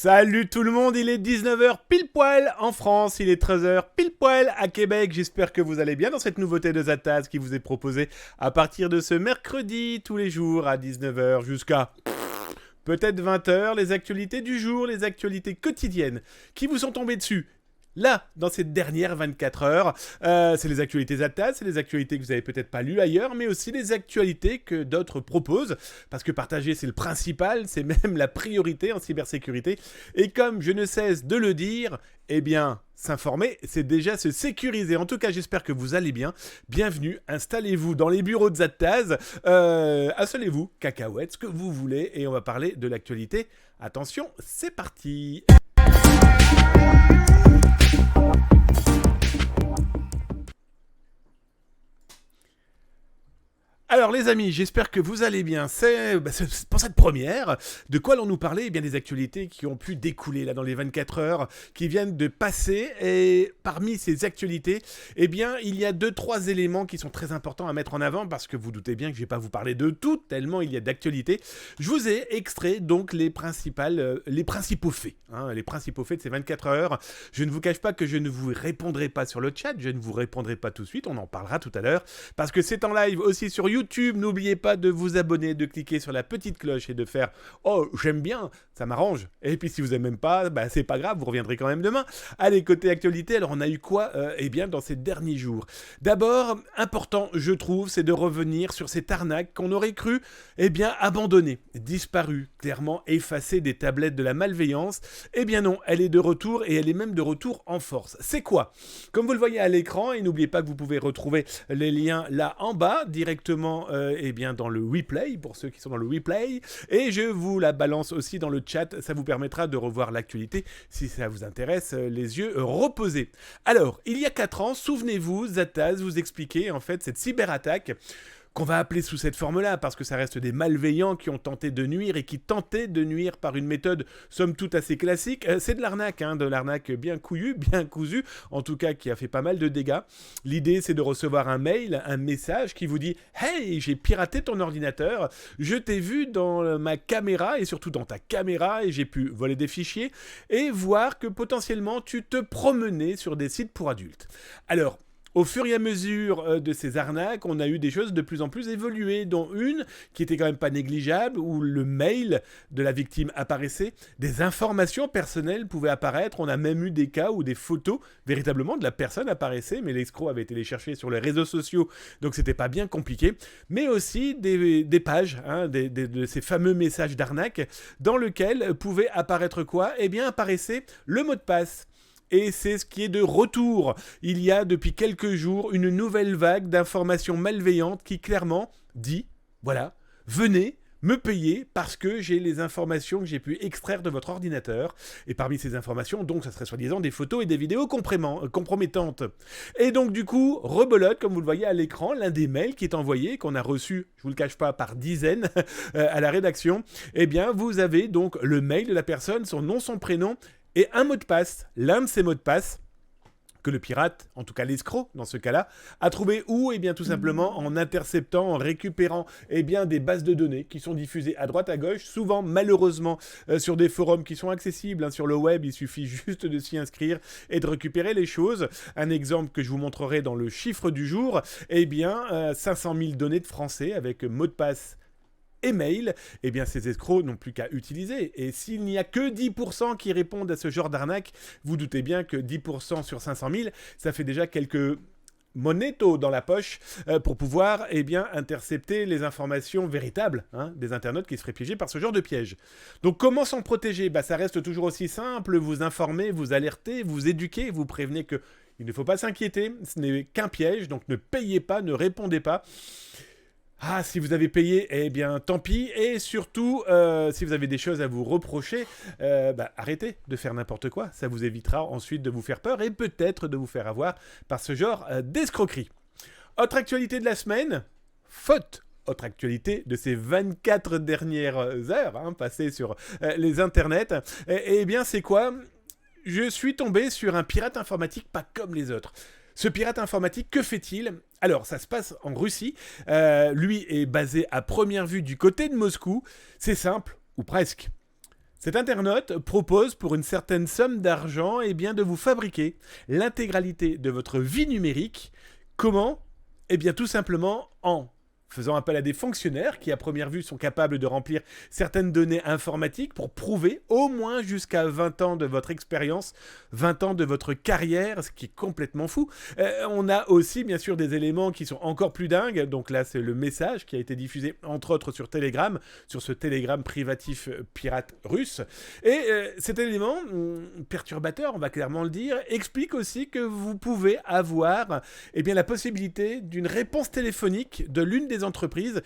Salut tout le monde, il est 19h pile poil en France, il est 13h pile poil à Québec. J'espère que vous allez bien dans cette nouveauté de Zataz qui vous est proposée à partir de ce mercredi tous les jours à 19h jusqu'à peut-être 20h. Les actualités du jour, les actualités quotidiennes qui vous sont tombées dessus. Là, dans ces dernières 24 heures, c'est les actualités Zataz, c'est les actualités que vous n'avez peut-être pas lues ailleurs, mais aussi les actualités que d'autres proposent, parce que partager c'est le principal, c'est même la priorité en cybersécurité, et comme je ne cesse de le dire, eh bien, s'informer, c'est déjà se sécuriser. En tout cas, j'espère que vous allez bien. Bienvenue, installez-vous dans les bureaux de Zataz, installez-vous, cacahuètes, ce que vous voulez, et on va parler de l'actualité. Attention, c'est parti. Alors les amis, j'espère que vous allez bien. C'est pour cette première. De quoi allons-nous parler ? Eh bien des actualités qui ont pu découler là dans les 24 heures qui viennent de passer. Et parmi ces actualités, eh bien il y a 2-3 éléments qui sont très importants à mettre en avant parce que vous doutez bien que je ne vais pas vous parler de tout tellement il y a d'actualités. Je vous ai extrait donc les principaux faits. Les principaux faits de ces 24 heures. Je ne vous cache pas que je ne vous répondrai pas sur le chat. Je ne vous répondrai pas tout de suite. On en parlera tout à l'heure parce que c'est en live aussi sur YouTube. N'oubliez pas de vous abonner, de cliquer sur la petite cloche et de faire « Oh, j'aime bien, ça m'arrange ». Et puis si vous n'aimez même pas, c'est pas grave, vous reviendrez quand même demain. Allez, côté actualité, alors on a eu quoi eh bien, dans ces derniers jours. D'abord, important, je trouve, c'est de revenir sur cette arnaque qu'on aurait cru eh bien, abandonnée, disparue, clairement effacée des tablettes de la malveillance. Eh bien non, elle est de retour et elle est même de retour en force. C'est quoi ? Comme vous le voyez à l'écran, et n'oubliez pas que vous pouvez retrouver les liens là en bas, directement eh bien dans le replay, pour ceux qui sont dans le replay, et je vous la balance aussi dans le chat, ça vous permettra de revoir l'actualité si ça vous intéresse, les yeux reposés. Alors, il y a 4 ans, souvenez-vous, Zataz vous expliquait en fait cette cyberattaque qu'on va appeler sous cette forme-là, parce que ça reste des malveillants qui ont tenté de nuire et qui tentaient de nuire par une méthode somme toute assez classique. C'est de l'arnaque bien couillue, bien cousue, en tout cas qui a fait pas mal de dégâts. L'idée, c'est de recevoir un mail, un message qui vous dit « Hey, j'ai piraté ton ordinateur, je t'ai vu dans ma caméra et surtout dans ta caméra et j'ai pu voler des fichiers et voir que potentiellement tu te promenais sur des sites pour adultes. » Alors, au fur et à mesure de ces arnaques, on a eu des choses de plus en plus évoluées, dont une qui était quand même pas négligeable, où le mail de la victime apparaissait, des informations personnelles pouvaient apparaître, on a même eu des cas où des photos véritablement de la personne apparaissaient, mais l'escroc avait été les chercher sur les réseaux sociaux, donc c'était pas bien compliqué, mais aussi des pages, de ces fameux messages d'arnaque, dans lesquels pouvait apparaître quoi ? Eh bien apparaissait le mot de passe. Et c'est ce qui est de retour. Il y a depuis quelques jours une nouvelle vague d'informations malveillantes qui clairement dit, voilà, venez me payer parce que j'ai les informations que j'ai pu extraire de votre ordinateur. Et parmi ces informations, donc, ça serait soi-disant des photos et des vidéos compromettantes. Et donc, du coup, rebelote, comme vous le voyez à l'écran, l'un des mails qui est envoyé, qu'on a reçu, je vous le cache pas, par dizaines à la rédaction, eh bien, vous avez donc le mail de la personne, son nom, son prénom, et un mot de passe, l'un de ces mots de passe, que le pirate, en tout cas l'escroc dans ce cas-là, a trouvé où ? Eh bien tout simplement en interceptant, en récupérant eh bien, des bases de données qui sont diffusées à droite à gauche, souvent malheureusement sur des forums qui sont accessibles sur le web, il suffit juste de s'y inscrire et de récupérer les choses. Un exemple que je vous montrerai dans le chiffre du jour, eh bien 500 000 données de français avec mot de passe et mail, eh bien ces escrocs n'ont plus qu'à utiliser. Et s'il n'y a que 10% qui répondent à ce genre d'arnaque, vous doutez bien que 10% sur 500 000, ça fait déjà quelques monétos dans la poche pour pouvoir eh bien, intercepter les informations véritables des internautes qui se feraient piéger par ce genre de piège. Donc comment s'en protéger ? Ça reste toujours aussi simple, vous informer, vous alerter, vous éduquer, vous prévenez que il ne faut pas s'inquiéter, ce n'est qu'un piège, donc ne payez pas, ne répondez pas. Ah, si vous avez payé, eh bien, tant pis. Et surtout, si vous avez des choses à vous reprocher, arrêtez de faire n'importe quoi. Ça vous évitera ensuite de vous faire peur et peut-être de vous faire avoir par ce genre d'escroquerie. Autre actualité de la semaine, faute. Autre actualité de ces 24 dernières heures passées sur les internets, eh bien, c'est quoi ? Je suis tombé sur un pirate informatique pas comme les autres. Ce pirate informatique, que fait-il ? Alors, ça se passe en Russie. Lui est basé à première vue du côté de Moscou. C'est simple, ou presque. Cet internaute propose pour une certaine somme d'argent eh bien, de vous fabriquer l'intégralité de votre vie numérique. Comment? Eh bien tout simplement en faisant appel à des fonctionnaires qui à première vue sont capables de remplir certaines données informatiques pour prouver au moins jusqu'à 20 ans de votre expérience, 20 ans de votre carrière, ce qui est complètement fou. On a aussi bien sûr des éléments qui sont encore plus dingues, donc là c'est le message qui a été diffusé entre autres sur Telegram, sur ce Telegram privatif pirate russe, et cet élément perturbateur, on va clairement le dire, explique aussi que vous pouvez avoir eh bien, la possibilité d'une réponse téléphonique de l'une des entreprises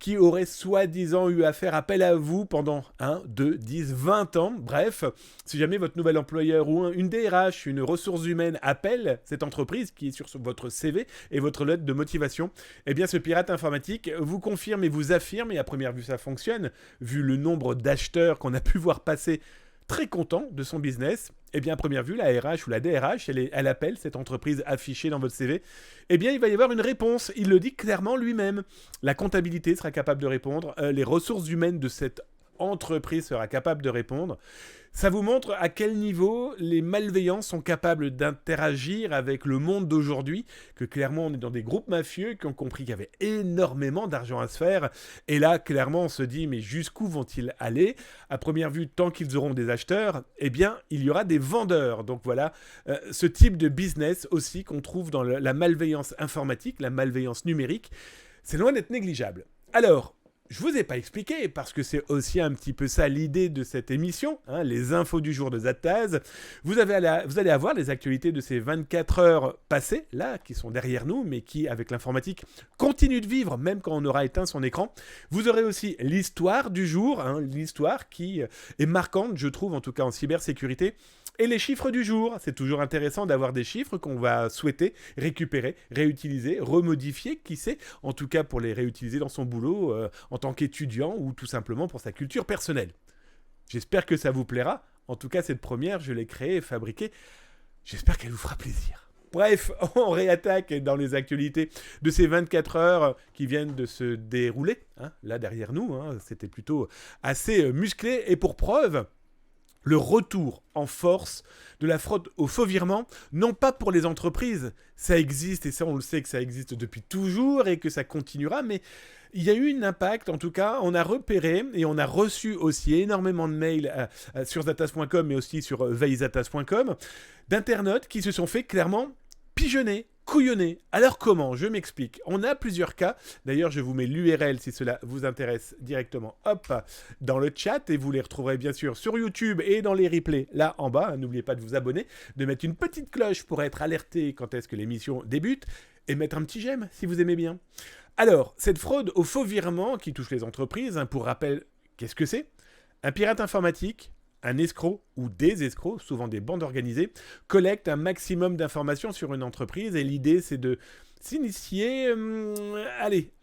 qui auraient soi-disant eu à faire appel à vous pendant 1, 2, 10, 20 ans. Bref, si jamais votre nouvel employeur ou une DRH, une ressource humaine appelle cette entreprise qui est sur votre CV et votre lettre de motivation, eh bien ce pirate informatique vous confirme et vous affirme, et à première vue ça fonctionne, vu le nombre d'acheteurs qu'on a pu voir passer très content de son business, eh bien à première vue, la RH ou la DRH, elle appelle cette entreprise affichée dans votre CV, eh bien il va y avoir une réponse, il le dit clairement lui-même. La comptabilité sera capable de répondre, les ressources humaines de cette entreprise sera capable de répondre. Ça vous montre à quel niveau les malveillants sont capables d'interagir avec le monde d'aujourd'hui, que clairement on est dans des groupes mafieux qui ont compris qu'il y avait énormément d'argent à se faire, et là clairement on se dit mais jusqu'où vont-ils aller? À première vue, tant qu'ils auront des acheteurs, eh bien il y aura des vendeurs. Donc voilà, ce type de business aussi qu'on trouve dans la malveillance informatique, la malveillance numérique, c'est loin d'être négligeable. Alors, je vous ai pas expliqué, parce que c'est aussi un petit peu ça l'idée de cette émission, hein, les infos du jour de Zataz. Vous allez avoir les actualités de ces 24 heures passées, là, qui sont derrière nous, mais qui, avec l'informatique, continuent de vivre, même quand on aura éteint son écran. Vous aurez aussi l'histoire du jour, hein, l'histoire qui est marquante, je trouve, en tout cas en cybersécurité. Et les chiffres du jour, c'est toujours intéressant d'avoir des chiffres qu'on va souhaiter récupérer, réutiliser, remodifier, qui sait, en tout cas pour les réutiliser dans son boulot en tant qu'étudiant ou tout simplement pour sa culture personnelle. J'espère que ça vous plaira. En tout cas, cette première, je l'ai créée et fabriquée. J'espère qu'elle vous fera plaisir. Bref, on réattaque dans les actualités de ces 24 heures qui viennent de se dérouler. Hein, là, derrière nous, hein, c'était plutôt assez musclé. Et pour preuve, le retour en force de la fraude au faux virement, non pas pour les entreprises, ça existe et ça on le sait que ça existe depuis toujours et que ça continuera, mais il y a eu un impact, en tout cas, on a repéré et on a reçu aussi énormément de mails sur zatas.com mais aussi sur veillezatas.com d'internautes qui se sont fait clairement pigeonner, couillonner. Alors comment? Je m'explique. On a plusieurs cas. D'ailleurs, je vous mets l'URL si cela vous intéresse directement. Hop, dans le chat. Et vous les retrouverez bien sûr sur YouTube et dans les replays là en bas. N'oubliez pas de vous abonner, de mettre une petite cloche pour être alerté quand est-ce que l'émission débute. Et mettre un petit j'aime si vous aimez bien. Alors, cette fraude au faux virement qui touche les entreprises, hein, pour rappel, qu'est-ce que c'est? Un pirate informatique, un escroc ou des escrocs, souvent des bandes organisées, collectent un maximum d'informations sur une entreprise et l'idée c'est de s'initier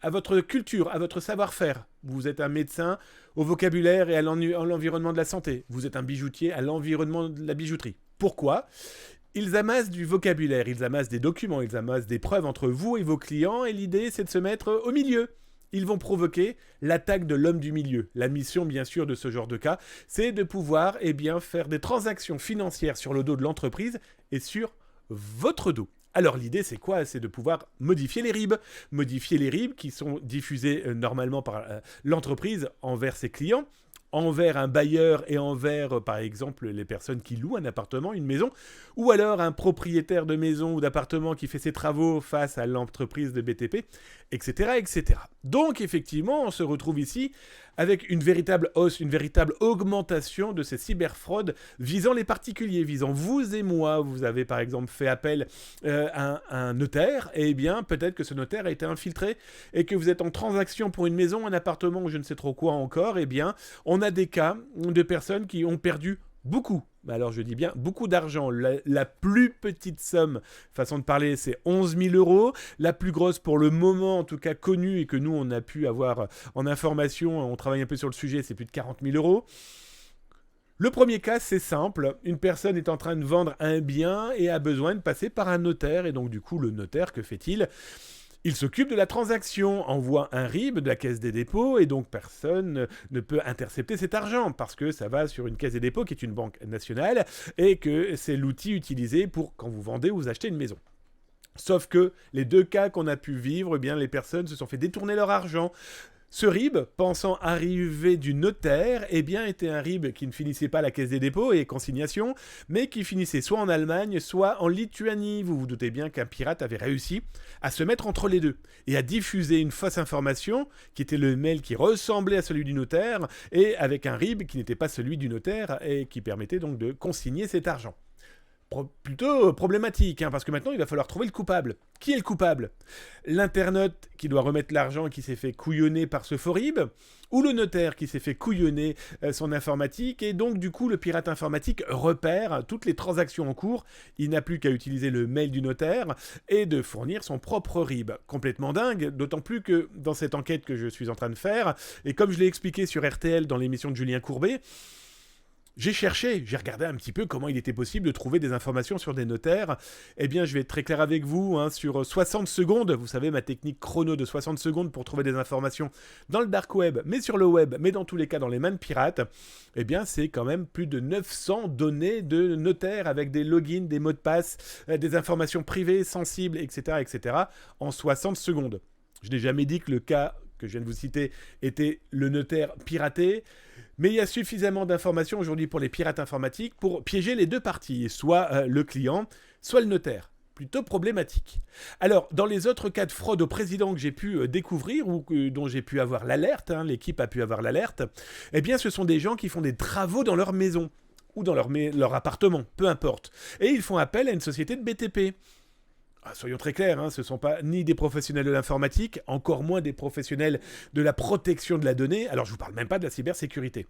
à votre culture, à votre savoir-faire. Vous êtes un médecin au vocabulaire et à l'environnement de la santé. Vous êtes un bijoutier à l'environnement de la bijouterie. Pourquoi ? Ils amassent du vocabulaire, ils amassent des documents, ils amassent des preuves entre vous et vos clients et l'idée c'est de se mettre au milieu. Ils vont provoquer l'attaque de l'homme du milieu. La mission, bien sûr, de ce genre de cas, c'est de pouvoir faire des transactions financières sur le dos de l'entreprise et sur votre dos. Alors l'idée, c'est quoi? C'est de pouvoir modifier les RIB. Modifier les RIB qui sont diffusés normalement par l'entreprise envers ses clients, envers un bailleur et envers, par exemple, les personnes qui louent un appartement, une maison, ou alors un propriétaire de maison ou d'appartement qui fait ses travaux face à l'entreprise de BTP, etc., etc. Donc, effectivement, on se retrouve ici avec une véritable hausse, une véritable augmentation de ces cyberfraudes visant les particuliers, visant vous et moi. Vous avez par exemple fait appel à un notaire, et bien peut-être que ce notaire a été infiltré et que vous êtes en transaction pour une maison, un appartement ou je ne sais trop quoi encore, et bien on a des cas de personnes qui ont perdu beaucoup. Alors je dis bien beaucoup d'argent. La plus petite somme, façon de parler, c'est 11 000 €. La plus grosse pour le moment, en tout cas connue et que nous on a pu avoir en information, on travaille un peu sur le sujet, c'est plus de 40 000 €. Le premier cas, c'est simple. Une personne est en train de vendre un bien et a besoin de passer par un notaire. Et donc du coup, le notaire, que fait-il ? Il s'occupe de la transaction, envoie un RIB de la Caisse des dépôts et donc personne ne peut intercepter cet argent parce que ça va sur une Caisse des dépôts qui est une banque nationale et que c'est l'outil utilisé pour quand vous vendez ou vous achetez une maison. Sauf que les deux cas qu'on a pu vivre, eh bien, les personnes se sont fait détourner leur argent. Ce RIB, pensant arriver du notaire, eh bien, était un RIB qui ne finissait pas à la Caisse des dépôts et consignation, mais qui finissait soit en Allemagne, soit en Lituanie. Vous vous doutez bien qu'un pirate avait réussi à se mettre entre les deux et à diffuser une fausse information, qui était le mail qui ressemblait à celui du notaire, et avec un RIB qui n'était pas celui du notaire et qui permettait donc de consigner cet argent. Plutôt problématique, parce que maintenant il va falloir trouver le coupable. Qui est le coupable ? L'internaute qui doit remettre l'argent et qui s'est fait couillonner par ce faux RIB, ou le notaire qui s'est fait couillonner son informatique, et donc du coup le pirate informatique repère toutes les transactions en cours. Il n'a plus qu'à utiliser le mail du notaire et de fournir son propre RIB. Complètement dingue, d'autant plus que dans cette enquête que je suis en train de faire, et comme je l'ai expliqué sur RTL dans l'émission de Julien Courbet, j'ai regardé un petit peu comment il était possible de trouver des informations sur des notaires. Eh bien, je vais être très clair avec vous, sur 60 secondes, vous savez, ma technique chrono de 60 secondes pour trouver des informations dans le dark web, mais sur le web, mais dans tous les cas dans les mains de pirates, eh bien, c'est quand même plus de 900 données de notaires avec des logins, des mots de passe, des informations privées, sensibles, etc., en 60 secondes. Je n'ai jamais dit que le cas que je viens de vous citer était le notaire piraté, mais il y a suffisamment d'informations aujourd'hui pour les pirates informatiques pour piéger les deux parties, soit le client, soit le notaire. Plutôt problématique. Alors, dans les autres cas de fraude au président que j'ai pu découvrir ou dont j'ai pu avoir l'alerte, l'équipe a pu avoir l'alerte, eh bien ce sont des gens qui font des travaux dans leur maison ou dans leur appartement, peu importe. Et ils font appel à une société de BTP. Soyons très clairs, ce ne sont pas ni des professionnels de l'informatique, encore moins des professionnels de la protection de la donnée. Alors je ne vous parle même pas de la cybersécurité.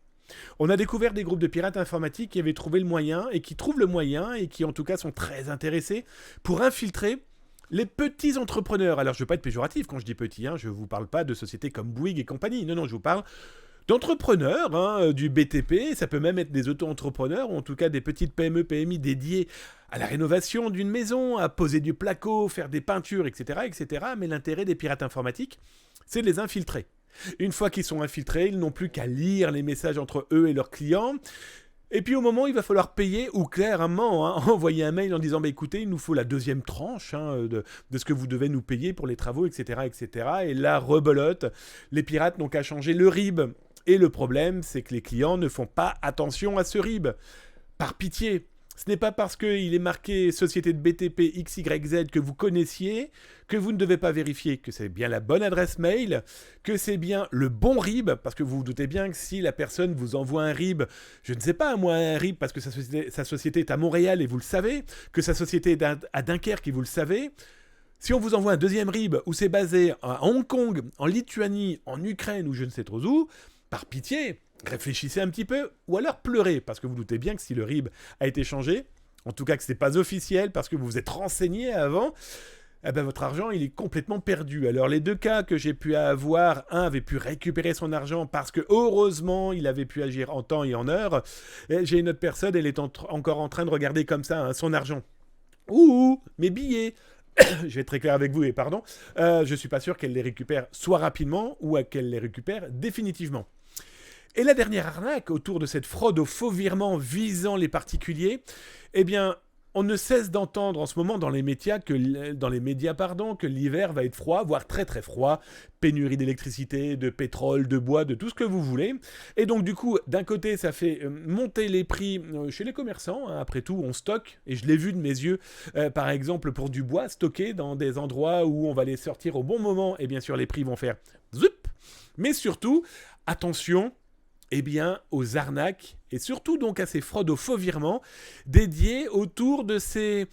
On a découvert des groupes de pirates informatiques qui avaient trouvé le moyen et qui trouvent le moyen et qui en tout cas sont très intéressés pour infiltrer les petits entrepreneurs. Alors je ne veux pas être péjoratif quand je dis petits, je ne vous parle pas de sociétés comme Bouygues et compagnie. Non, je vous parle d'entrepreneurs, du BTP, ça peut même être des auto-entrepreneurs, ou en tout cas des petites PME, PMI dédiées à la rénovation d'une maison, à poser du placo, faire des peintures, etc. Mais l'intérêt des pirates informatiques, c'est de les infiltrer. Une fois qu'ils sont infiltrés, ils n'ont plus qu'à lire les messages entre eux et leurs clients. Et puis au moment où il va falloir payer, ou clairement envoyer un mail en disant écoutez, il nous faut la deuxième tranche de ce que vous devez nous payer pour les travaux, etc. Et là, rebelote, les pirates n'ont qu'à changer le RIB. Et le problème, c'est que les clients ne font pas attention à ce RIB. Par pitié, ce n'est pas parce qu'il est marqué société de BTP XYZ que vous connaissiez que vous ne devez pas vérifier que c'est bien la bonne adresse mail, que c'est bien le bon RIB, parce que vous vous doutez bien que si la personne vous envoie un RIB, je ne sais pas moi, un RIB parce que sa société est à Montréal et vous le savez, que sa société est à Dunkerque et vous le savez, si on vous envoie un deuxième RIB où c'est basé à Hong Kong, en Lituanie, en Ukraine ou je ne sais trop où, par pitié, réfléchissez un petit peu, ou alors pleurez, parce que vous doutez bien que si le RIB a été changé, en tout cas que ce n'est pas officiel, parce que vous vous êtes renseigné avant, votre argent il est complètement perdu. Alors les deux cas que j'ai pu avoir, un avait pu récupérer son argent parce que heureusement il avait pu agir en temps et en heure, et j'ai une autre personne, elle est encore en train de regarder comme ça son argent. Ouh, mes billets. Je vais être très clair avec vous et pardon, je ne suis pas sûr qu'elle les récupère soit rapidement ou qu'elle les récupère définitivement. Et la dernière arnaque autour de cette fraude au faux virement visant les particuliers, eh bien, on ne cesse d'entendre en ce moment dans les médias que l'hiver va être froid, voire très très froid, pénurie d'électricité, de pétrole, de bois, de tout ce que vous voulez. Et donc du coup, d'un côté, ça fait monter les prix chez les commerçants. Après tout, on stocke, et je l'ai vu de mes yeux, par exemple pour du bois stocké dans des endroits où on va les sortir au bon moment, et bien sûr les prix vont faire zoup. Mais surtout, attention, aux arnaques et surtout donc à ces fraudes au faux virement dédiées autour de ces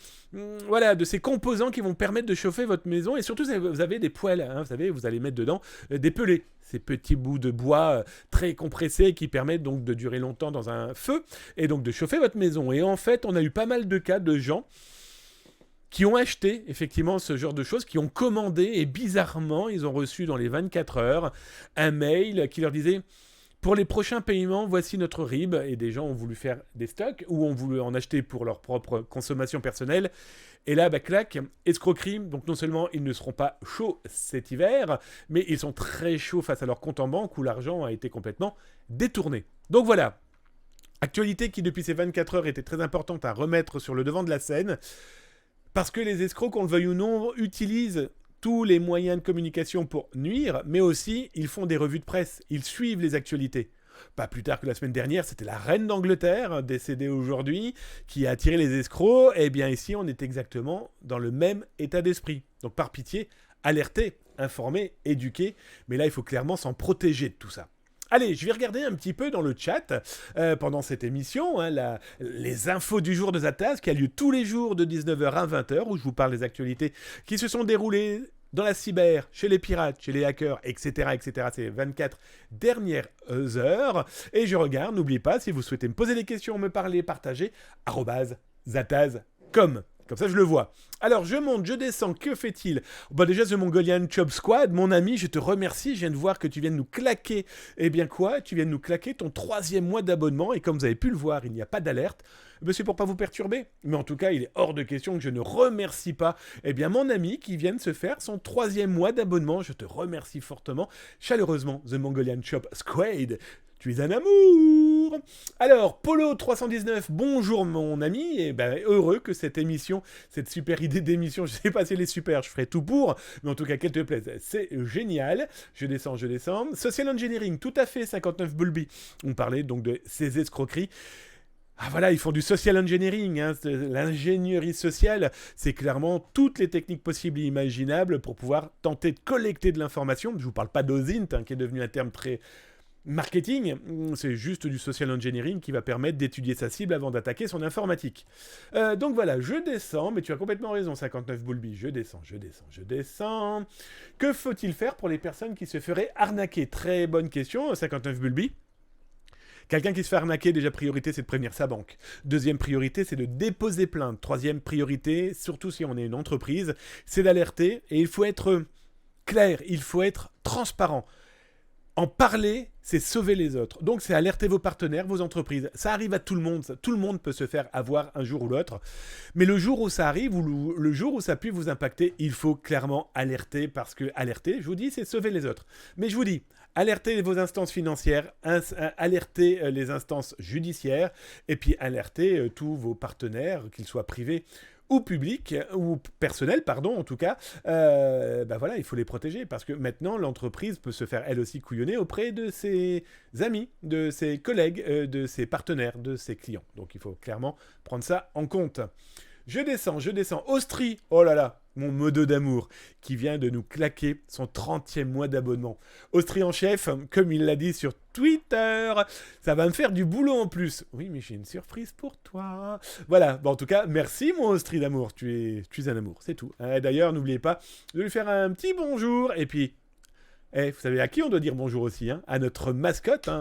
composants qui vont permettre de chauffer votre maison. Et surtout, vous avez des poêles, vous savez, vous allez mettre dedans des pellets, ces petits bouts de bois très compressés qui permettent donc de durer longtemps dans un feu et donc de chauffer votre maison. Et en fait, on a eu pas mal de cas de gens qui ont acheté effectivement ce genre de choses, qui ont commandé et bizarrement, ils ont reçu dans les 24 heures un mail qui leur disait Pour les prochains paiements, voici notre RIB. Et des gens ont voulu faire des stocks ou ont voulu en acheter pour leur propre consommation personnelle. Et là, clac, escroquerie. Donc non seulement ils ne seront pas chauds cet hiver, mais ils sont très chauds face à leur compte en banque où l'argent a été complètement détourné. Donc voilà. Actualité qui, depuis ces 24 heures, était très importante à remettre sur le devant de la scène. Parce que les escrocs, qu'on le veuille ou non, utilisent tous les moyens de communication pour nuire, mais aussi, ils font des revues de presse, ils suivent les actualités. Pas plus tard que la semaine dernière, c'était la reine d'Angleterre, décédée aujourd'hui, qui a attiré les escrocs. Eh bien ici, on est exactement dans le même état d'esprit. Donc par pitié, alerter, informer, éduquer, mais là, il faut clairement s'en protéger de tout ça. Allez, je vais regarder un petit peu dans le chat pendant cette émission, les infos du jour de Zataz, qui a lieu tous les jours de 19h à 20h, où je vous parle des actualités qui se sont déroulées dans la cyber, chez les pirates, chez les hackers, etc., etc. Ces 24 dernières heures. Et je regarde, n'oubliez pas, si vous souhaitez me poser des questions, me parler, partager, @zataz.com. Comme ça, je le vois. Alors, je monte, je descends, que fait-il ? Déjà, The Mongolian Chop Squad, mon ami, je te remercie. Je viens de voir que tu viens de nous claquer. Eh bien quoi ? Tu viens de nous claquer ton 3e mois d'abonnement. Et comme vous avez pu le voir, il n'y a pas d'alerte. C'est pour pas vous perturber. Mais en tout cas, il est hors de question que je ne remercie pas, mon ami qui vient de se faire son 3e mois d'abonnement. Je te remercie fortement, chaleureusement, The Mongolian Chop Squad. Tu es un amour. Alors, Polo319, bonjour mon ami, et heureux que cette émission, cette super idée d'émission, je sais pas si elle est super, je ferai tout pour, mais en tout cas qu'elle te plaise, c'est génial. Je descends. Social Engineering, tout à fait, 59 Bulby. On parlait donc de ces escroqueries. Ah voilà, ils font du social engineering, l'ingénierie sociale, c'est clairement toutes les techniques possibles et imaginables pour pouvoir tenter de collecter de l'information. Je vous parle pas d'OSINT, qui est devenu un terme très marketing, c'est juste du social engineering qui va permettre d'étudier sa cible avant d'attaquer son informatique. Donc voilà, je descends, mais tu as complètement raison, 59 Bulby, je descends. Que faut-il faire pour les personnes qui se feraient arnaquer ? Très bonne question, 59 Bulby. Quelqu'un qui se fait arnaquer, déjà priorité, c'est de prévenir sa banque. Deuxième priorité, c'est de déposer plainte. Troisième priorité, surtout si on est une entreprise, c'est d'alerter. Et il faut être clair, il faut être transparent. En parler, c'est sauver les autres. Donc, c'est alerter vos partenaires, vos entreprises. Ça arrive à tout le monde. Tout le monde peut se faire avoir un jour ou l'autre. Mais le jour où ça arrive, ou le jour où ça peut vous impacter, il faut clairement alerter. Parce que alerter, je vous dis, c'est sauver les autres. Mais je vous dis, alertez vos instances financières, alertez les instances judiciaires, et puis alertez tous vos partenaires, qu'ils soient privés ou public, ou personnel, pardon, en tout cas, voilà, il faut les protéger, parce que maintenant, l'entreprise peut se faire, elle aussi, couillonner auprès de ses amis, de ses collègues, de ses partenaires, de ses clients. Donc, il faut clairement prendre ça en compte. Je descends. Austrie, oh là là, mon modo d'amour, qui vient de nous claquer son 30e mois d'abonnement. Austrie en chef, comme il l'a dit sur Twitter, ça va me faire du boulot en plus. Oui, mais j'ai une surprise pour toi. Voilà, en tout cas, merci mon Austrie d'amour, tu es un amour, c'est tout. D'ailleurs, n'oubliez pas de lui faire un petit bonjour, et puis... vous savez à qui on doit dire bonjour aussi, à notre mascotte,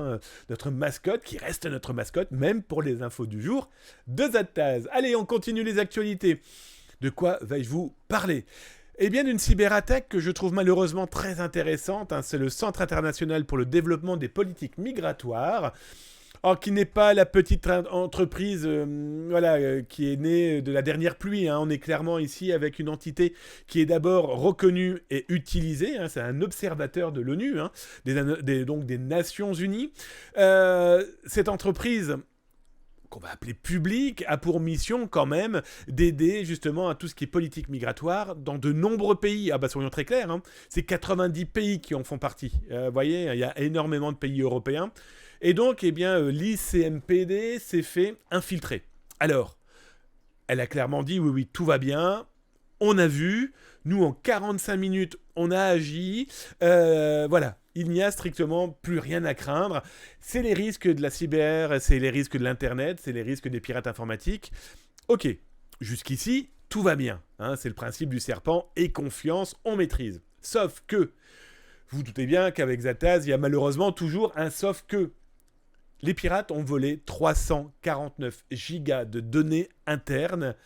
notre mascotte qui reste notre mascotte, même pour les infos du jour de Zataz. Allez, on continue les actualités. De quoi vais-je vous parler ? Eh bien, d'une cyberattaque que je trouve malheureusement très intéressante. C'est le Centre international pour le développement des politiques migratoires. Or, qui n'est pas la petite entreprise qui est née de la dernière pluie. On est clairement ici avec une entité qui est d'abord reconnue et utilisée. C'est un observateur de l'ONU, donc des Nations Unies. Cette entreprise, qu'on va appeler publique, a pour mission quand même d'aider justement à tout ce qui est politique migratoire dans de nombreux pays. Soyons très clairs, c'est 90 pays qui en font partie. Vous voyez, il y a énormément de pays européens. Et donc, l'ICMPD s'est fait infiltrer. Alors, elle a clairement dit, oui, tout va bien, on a vu, nous, en 45 minutes, on a agi, voilà. Il n'y a strictement plus rien à craindre. C'est les risques de la cyber, c'est les risques de l'Internet, c'est les risques des pirates informatiques. Ok, jusqu'ici, tout va bien. C'est le principe du serpent, et confiance, on maîtrise. Sauf que, vous vous doutez bien qu'avec Zataz, il y a malheureusement toujours un sauf que. Les pirates ont volé 349 gigas de données internes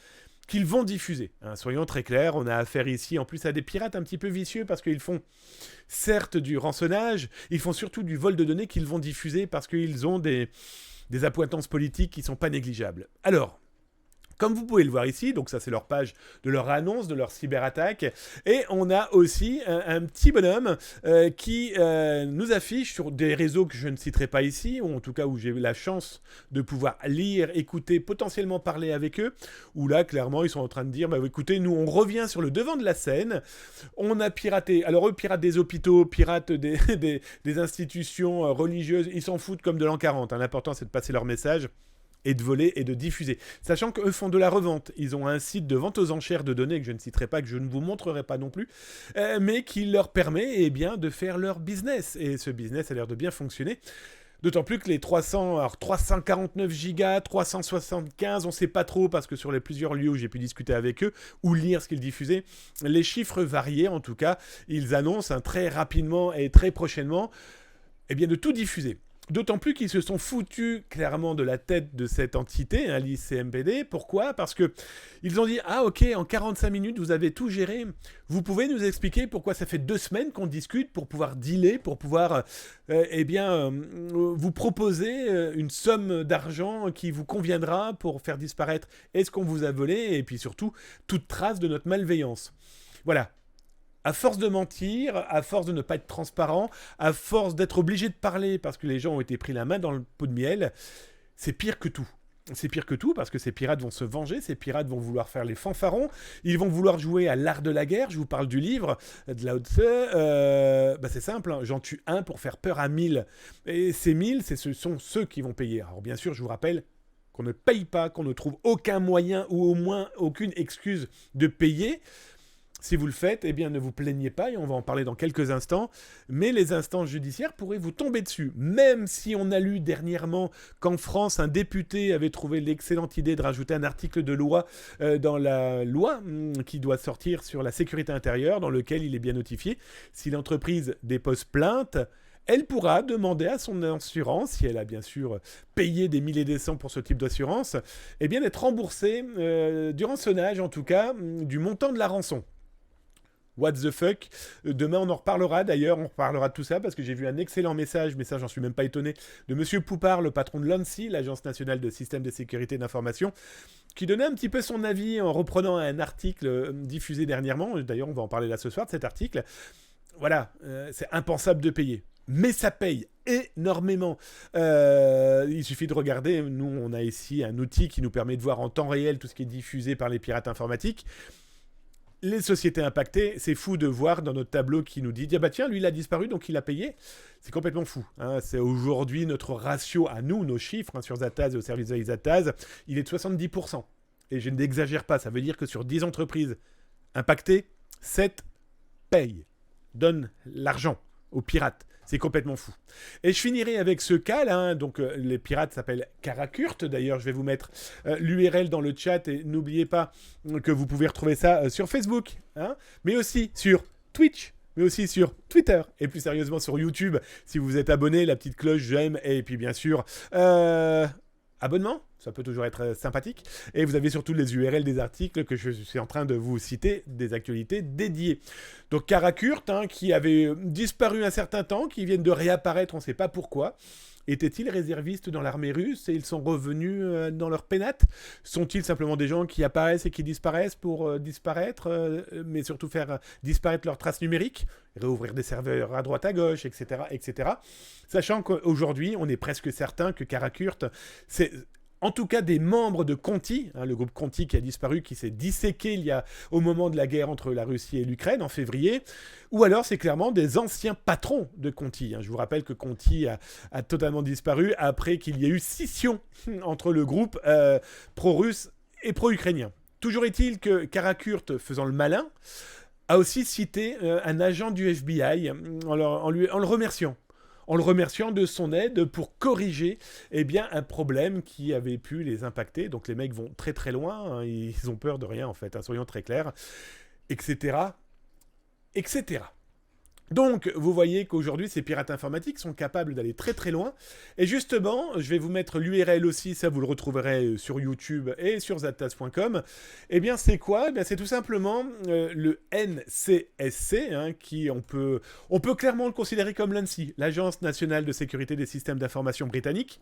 qu'ils vont diffuser. Hein, soyons très clairs, on a affaire ici en plus à des pirates un petit peu vicieux parce qu'ils font certes du rançonnage, ils font surtout du vol de données qu'ils vont diffuser parce qu'ils ont des appointances politiques qui ne sont pas négligeables. Alors, comme vous pouvez le voir ici, donc ça c'est leur page de leur annonce, de leur cyberattaque, et on a aussi un petit bonhomme qui nous affiche sur des réseaux que je ne citerai pas ici, ou en tout cas où j'ai eu la chance de pouvoir lire, écouter, potentiellement parler avec eux, où là clairement ils sont en train de dire, bah écoutez, nous on revient sur le devant de la scène, on a piraté, alors eux piratent des hôpitaux, piratent des institutions religieuses, ils s'en foutent comme de l'an 40, hein. L'important c'est de passer leur message, et de voler et de diffuser. Sachant qu'eux font de la revente. Ils ont un site de vente aux enchères de données que je ne citerai pas, que je ne vous montrerai pas non plus, mais qui leur permet de faire leur business. Et ce business a l'air de bien fonctionner. D'autant plus que les 349 gigas, 375, on ne sait pas trop, parce que sur les plusieurs lieux où j'ai pu discuter avec eux, ou lire ce qu'ils diffusaient, les chiffres variaient en tout cas. Ils annoncent très rapidement et très prochainement de tout diffuser. D'autant plus qu'ils se sont foutus clairement de la tête de cette entité, hein, l'ICMPD. Pourquoi ? Parce qu'ils ont dit « Ah ok, en 45 minutes, vous avez tout géré. Vous pouvez nous expliquer pourquoi ça fait 2 semaines qu'on discute pour pouvoir dealer, pour pouvoir vous proposer une somme d'argent qui vous conviendra pour faire disparaître est-ce qu'on vous a volé et puis surtout toute trace de notre malveillance. » Voilà. À force de mentir, à force de ne pas être transparent, à force d'être obligé de parler parce que les gens ont été pris la main dans le pot de miel, c'est pire que tout. C'est pire que tout parce que ces pirates vont se venger, ces pirates vont vouloir faire les fanfarons, ils vont vouloir jouer à l'art de la guerre. Je vous parle du livre de Lao Tse. C'est simple, hein, j'en tue un pour faire peur à 1000. Et ces 1000, ce sont ceux qui vont payer. Alors bien sûr, je vous rappelle qu'on ne paye pas, qu'on ne trouve aucun moyen ou au moins aucune excuse de payer. Si vous le faites, ne vous plaignez pas, et on va en parler dans quelques instants, mais les instances judiciaires pourraient vous tomber dessus. Même si on a lu dernièrement qu'en France, un député avait trouvé l'excellente idée de rajouter un article de loi dans la loi qui doit sortir sur la sécurité intérieure, dans lequel il est bien notifié. Si l'entreprise dépose plainte, elle pourra demander à son assurance, si elle a bien sûr payé des milliers des cents pour ce type d'assurance, d'être remboursée du rançonnage, en tout cas, du montant de la rançon. What the fuck. Demain, on en reparlera d'ailleurs, on reparlera de tout ça parce que j'ai vu un excellent message, mais ça, j'en suis même pas étonné, de Monsieur Poupard, le patron de l'ANSSI, l'Agence nationale de système de sécurité d'information, qui donnait un petit peu son avis en reprenant un article diffusé dernièrement. D'ailleurs, on va en parler là ce soir de cet article. Voilà, c'est impensable de payer. Mais ça paye énormément. Il suffit de regarder, nous, on a ici un outil qui nous permet de voir en temps réel tout ce qui est diffusé par les pirates informatiques. Les sociétés impactées, c'est fou de voir dans notre tableau qui nous dit « tiens, lui, il a disparu, donc il a payé ». C'est complètement fou. Hein. C'est aujourd'hui notre ratio à nous, nos chiffres, sur Zataz et au service de Zataz, il est de 70%. Et je n'exagère pas, ça veut dire que sur 10 entreprises impactées, 7 payent, donnent l'argent aux pirates. C'est complètement fou. Et je finirai avec ce cas là. Hein. Donc, les pirates s'appellent Karakurt. D'ailleurs, je vais vous mettre l'URL dans le chat. Et n'oubliez pas que vous pouvez retrouver ça sur Facebook. Hein, mais aussi sur Twitch. Mais aussi sur Twitter. Et plus sérieusement sur YouTube. Si vous êtes abonné, la petite cloche, j'aime. Et puis, bien sûr, abonnement. Ça peut toujours être sympathique. Et vous avez surtout les URL des articles que je suis en train de vous citer, des actualités dédiées. Donc Karakurt, qui avait disparu un certain temps, qui viennent de réapparaître, on ne sait pas pourquoi. Étaient-ils réservistes dans l'armée russe et ils sont revenus dans leur pénate ? Sont-ils simplement des gens qui apparaissent et qui disparaissent pour disparaître, mais surtout faire disparaître leurs traces numériques ? Réouvrir des serveurs à droite à gauche, etc. etc. Sachant qu'aujourd'hui, on est presque certain que Karakurt, c'est... En tout cas, des membres de Conti, le groupe Conti qui a disparu, qui s'est disséqué au moment de la guerre entre la Russie et l'Ukraine en février, ou alors c'est clairement des anciens patrons de Conti. Je vous rappelle que Conti a totalement disparu après qu'il y ait eu scission entre le groupe pro-russe et pro-ukrainien. Toujours est-il que Karakurt, faisant le malin, a aussi cité un agent du FBI en le remerciant. En le remerciant de son aide pour corriger un problème qui avait pu les impacter. Donc les mecs vont très très loin, ils ont peur de rien en fait, soyons très clairs, etc. etc. Donc, vous voyez qu'aujourd'hui, ces pirates informatiques sont capables d'aller très très loin. Et justement, je vais vous mettre l'URL aussi, ça vous le retrouverez sur YouTube et sur zataz.com. Eh bien, c'est quoi ? Eh bien, c'est tout simplement le NCSC, hein, qui on peut clairement le considérer comme l'ANSSI, l'Agence nationale de sécurité des systèmes d'information britannique,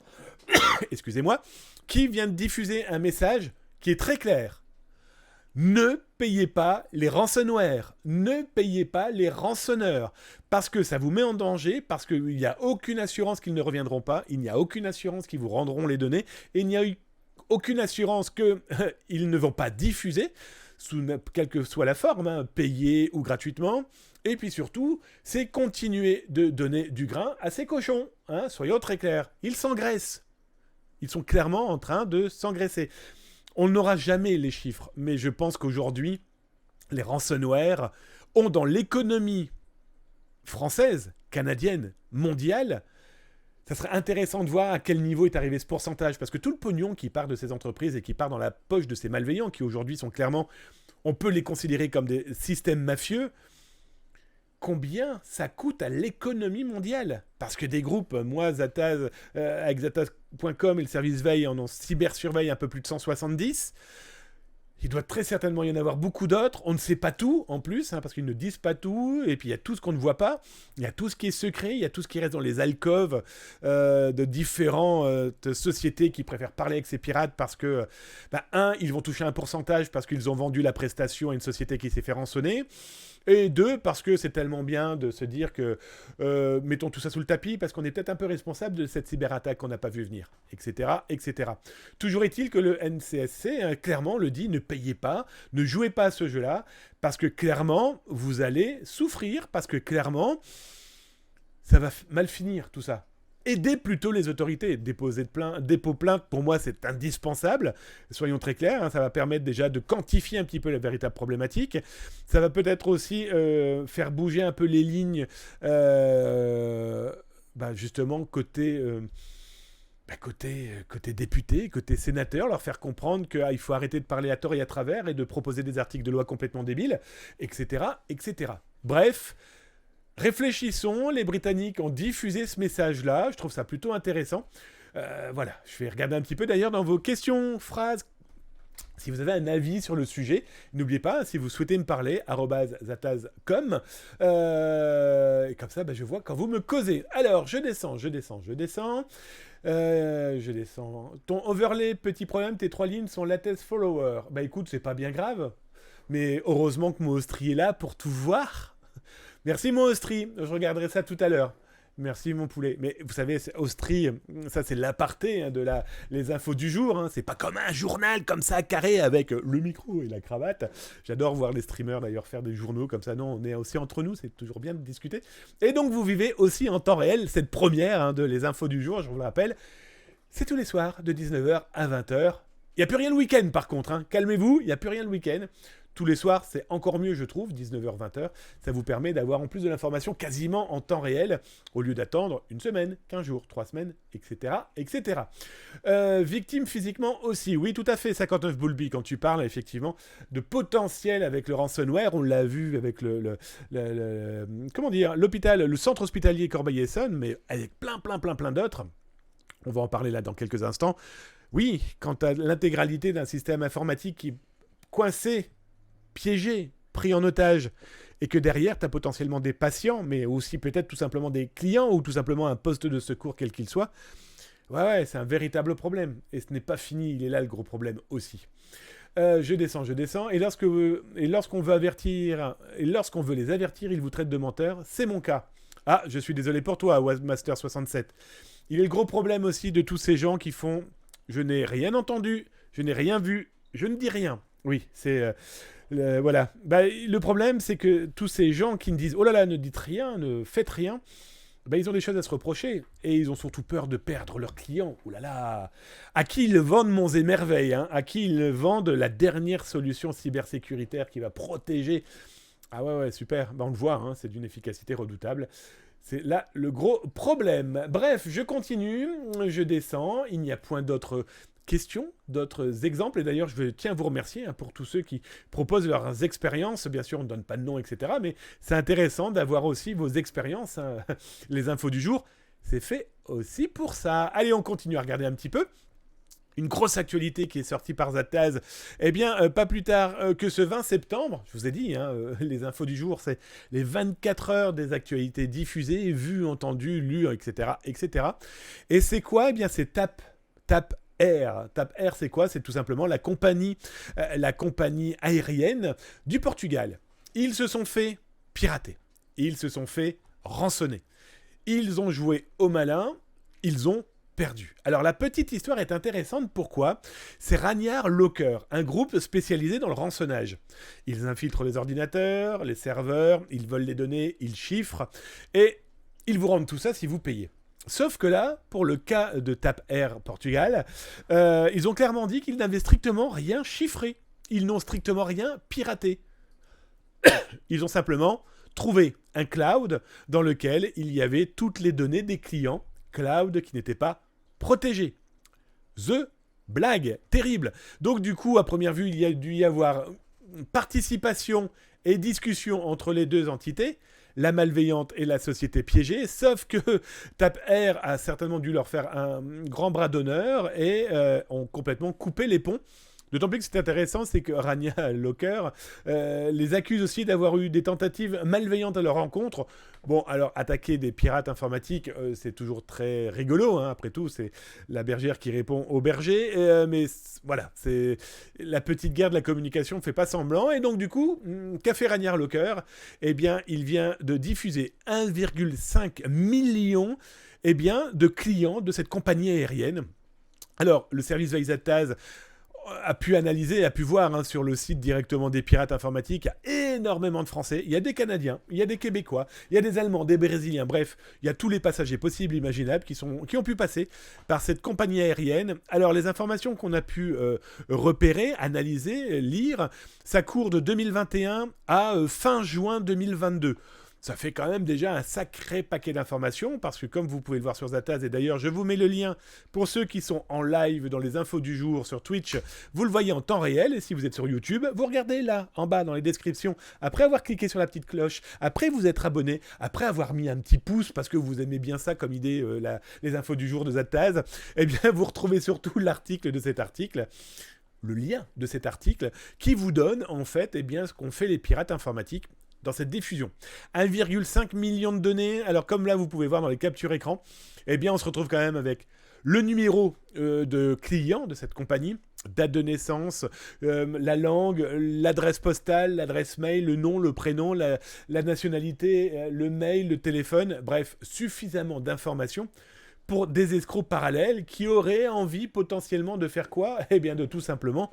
excusez-moi, qui vient de diffuser un message qui est très clair. Ne payez pas les ransomware, ne payez pas les rançonneurs, parce que ça vous met en danger, parce qu'il n'y a aucune assurance qu'ils ne reviendront pas, il n'y a aucune assurance qu'ils vous rendront les données, et il n'y a aucune assurance qu'ils ne vont pas diffuser, sous quelle que soit la forme, hein, payée ou gratuitement, et puis surtout, c'est continuer de donner du grain à ces cochons, hein, soyons très clairs, ils s'engraissent, ils sont clairement en train de s'engraisser. On n'aura jamais les chiffres, mais je pense qu'aujourd'hui, les ransomware ont dans l'économie française, canadienne, mondiale, ça serait intéressant de voir à quel niveau est arrivé ce pourcentage, parce que tout le pognon qui part de ces entreprises et qui part dans la poche de ces malveillants, qui aujourd'hui sont clairement, on peut les considérer comme des systèmes mafieux, combien ça coûte à l'économie mondiale ? Parce que des groupes, moi, Zataz, avec Zataz.com et le service veille en cybersurveille un peu plus de 170. Il doit très certainement y en avoir beaucoup d'autres. On ne sait pas tout, en plus, hein, parce qu'ils ne disent pas tout. Et puis, il y a tout ce qu'on ne voit pas. Il y a tout ce qui est secret. Il y a tout ce qui reste dans les alcôves de différentes sociétés qui préfèrent parler avec ces pirates parce que, ils vont toucher un pourcentage parce qu'ils ont vendu la prestation à une société qui s'est fait rançonner. Et deux, parce que c'est tellement bien de se dire que mettons tout ça sous le tapis parce qu'on est peut-être un peu responsable de cette cyberattaque qu'on n'a pas vu venir, etc., etc. Toujours est-il que le NCSC, hein, clairement, le dit, ne payez pas, ne jouez pas à ce jeu-là, parce que clairement, vous allez souffrir, parce que clairement, ça va mal finir, tout ça. Aidez plutôt les autorités. Dépôt plainte, pour moi, c'est indispensable. Soyons très clairs, hein, ça va permettre déjà de quantifier un petit peu la véritable problématique. Ça va peut-être aussi faire bouger un peu les lignes, justement, côté député, côté sénateur, leur faire comprendre qu'il faut arrêter de parler à tort et à travers et de proposer des articles de loi complètement débiles, etc., etc. Bref... Réfléchissons, les Britanniques ont diffusé ce message-là, je trouve ça plutôt intéressant. Voilà, je vais regarder un petit peu d'ailleurs dans vos questions, phrases, si vous avez un avis sur le sujet. N'oubliez pas, si vous souhaitez me parler, @zataz.com, et comme ça, je vois quand vous me causez. Alors, je descends. Ton overlay, petit problème, tes 3 lignes sont latest follower. Écoute, c'est pas bien grave, mais heureusement que Moostri est là pour tout voir. Merci mon Austri, je regarderai ça tout à l'heure. Merci mon poulet. Mais vous savez, Austri, ça c'est l'aparté hein, les infos du jour. Hein. C'est pas comme un journal comme ça carré avec le micro et la cravate. J'adore voir les streamers d'ailleurs faire des journaux comme ça. Non, on est aussi entre nous, c'est toujours bien de discuter. Et donc vous vivez aussi en temps réel cette première hein, de les infos du jour, je vous le rappelle. C'est tous les soirs de 19h à 20h. Il n'y a plus rien le week-end par contre. Hein. Calmez-vous, il n'y a plus rien le week-end. Tous les soirs, c'est encore mieux, je trouve, 19h, 20h. Ça vous permet d'avoir en plus de l'information quasiment en temps réel, au lieu d'attendre une semaine, 15 jours, 3 semaines, etc. etc. Victime physiquement aussi. Oui, tout à fait, 59 Bulby, quand tu parles effectivement de potentiel avec le ransomware, on l'a vu avec l'hôpital, le centre hospitalier Corbeil-Essonnes, mais avec plein d'autres. On va en parler là dans quelques instants. Oui, quant à l'intégralité d'un système informatique qui est coincé, piégé, pris en otage, et que derrière, tu as potentiellement des patients, mais aussi peut-être tout simplement des clients, ou tout simplement un poste de secours, quel qu'il soit, ouais, c'est un véritable problème. Et ce n'est pas fini, il est là le gros problème aussi. Je descends, et lorsqu'on veut les avertir, ils vous traitent de menteurs, c'est mon cas. Ah, je suis désolé pour toi, Webmaster67. Il est le gros problème aussi de tous ces gens qui font « je n'ai rien entendu, je n'ai rien vu, je ne dis rien ». Oui, c'est... voilà. Le problème, c'est que tous ces gens qui me disent « oh là là, ne dites rien, ne faites rien », ils ont des choses à se reprocher. Et ils ont surtout peur de perdre leurs clients. Oh là là. À qui ils vendent monts et merveilles, hein, à qui ils vendent la dernière solution cybersécuritaire qui va protéger. Ah ouais, super. On le voit, hein, c'est d'une efficacité redoutable. C'est là le gros problème. Bref, je continue, je descends. Il n'y a point d'autre questions, d'autres exemples. Et d'ailleurs, je tiens à vous remercier pour tous ceux qui proposent leurs expériences. Bien sûr, on ne donne pas de nom, etc. Mais c'est intéressant d'avoir aussi vos expériences. Les infos du jour, c'est fait aussi pour ça. Allez, on continue à regarder un petit peu. Une grosse actualité qui est sortie par Zataz, eh bien, pas plus tard que ce 20 septembre, je vous ai dit, les infos du jour, c'est les 24 heures des actualités diffusées, vues, entendues, lues, etc., etc. Et c'est quoi ? Eh bien, c'est TAP Air. TAP Air, c'est quoi ? C'est tout simplement la compagnie aérienne du Portugal. Ils se sont fait pirater. Ils se sont fait rançonner. Ils ont joué au malin. Ils ont perdu. Alors la petite histoire est intéressante, pourquoi ? C'est Ragnar Locker, un groupe spécialisé dans le rançonnage. Ils infiltrent les ordinateurs, les serveurs, ils volent les données, ils chiffrent, et ils vous rendent tout ça si vous payez. Sauf que là, pour le cas de TAP Air Portugal, ils ont clairement dit qu'ils n'avaient strictement rien chiffré. Ils n'ont strictement rien piraté. Ils ont simplement trouvé un cloud dans lequel il y avait toutes les données des clients, cloud qui n'était pas protégé. The blague, terrible. Donc du coup, à première vue, il y a dû y avoir participation et discussion entre les deux entités, la malveillante et la société piégée, sauf que TAP Air a certainement dû leur faire un grand bras d'honneur et ont complètement coupé les ponts. D'autant plus que c'est intéressant, c'est que Ragnar Locker les accuse aussi d'avoir eu des tentatives malveillantes à leur rencontre. Bon, alors attaquer des pirates informatiques, c'est toujours très rigolo. Après tout, c'est la bergère qui répond au berger. Mais voilà, c'est la petite guerre de la communication ne fait pas semblant. Et donc du coup, qu'a fait Ragnar Locker ? Eh bien, il vient de diffuser 1,5 million de clients de cette compagnie aérienne. Alors, le service Veizataz a pu analyser, a pu voir sur le site directement des pirates informatiques, il y a énormément de Français, il y a des Canadiens, il y a des Québécois, il y a des Allemands, des Brésiliens, bref, il y a tous les passagers possibles, imaginables, qui ont pu passer par cette compagnie aérienne. Alors les informations qu'on a pu repérer, analyser, lire, ça court de 2021 à fin juin 2022. Ça fait quand même déjà un sacré paquet d'informations, parce que comme vous pouvez le voir sur Zataz, et d'ailleurs je vous mets le lien pour ceux qui sont en live dans les infos du jour sur Twitch, vous le voyez en temps réel, et si vous êtes sur YouTube, vous regardez là, en bas dans les descriptions, après avoir cliqué sur la petite cloche, après vous être abonné, après avoir mis un petit pouce, parce que vous aimez bien ça comme idée, les infos du jour de Zataz, eh bien vous retrouvez surtout l'article de cet article, le lien de cet article, qui vous donne en fait ce qu'ont fait les pirates informatiques dans cette diffusion. 1,5 million de données. Alors comme là vous pouvez voir dans les captures écran, on se retrouve quand même avec le numéro de client de cette compagnie, date de naissance, la langue, l'adresse postale, l'adresse mail, le nom, le prénom, la nationalité, le mail, le téléphone, bref, suffisamment d'informations pour des escrocs parallèles qui auraient envie potentiellement de faire quoi ? De tout simplement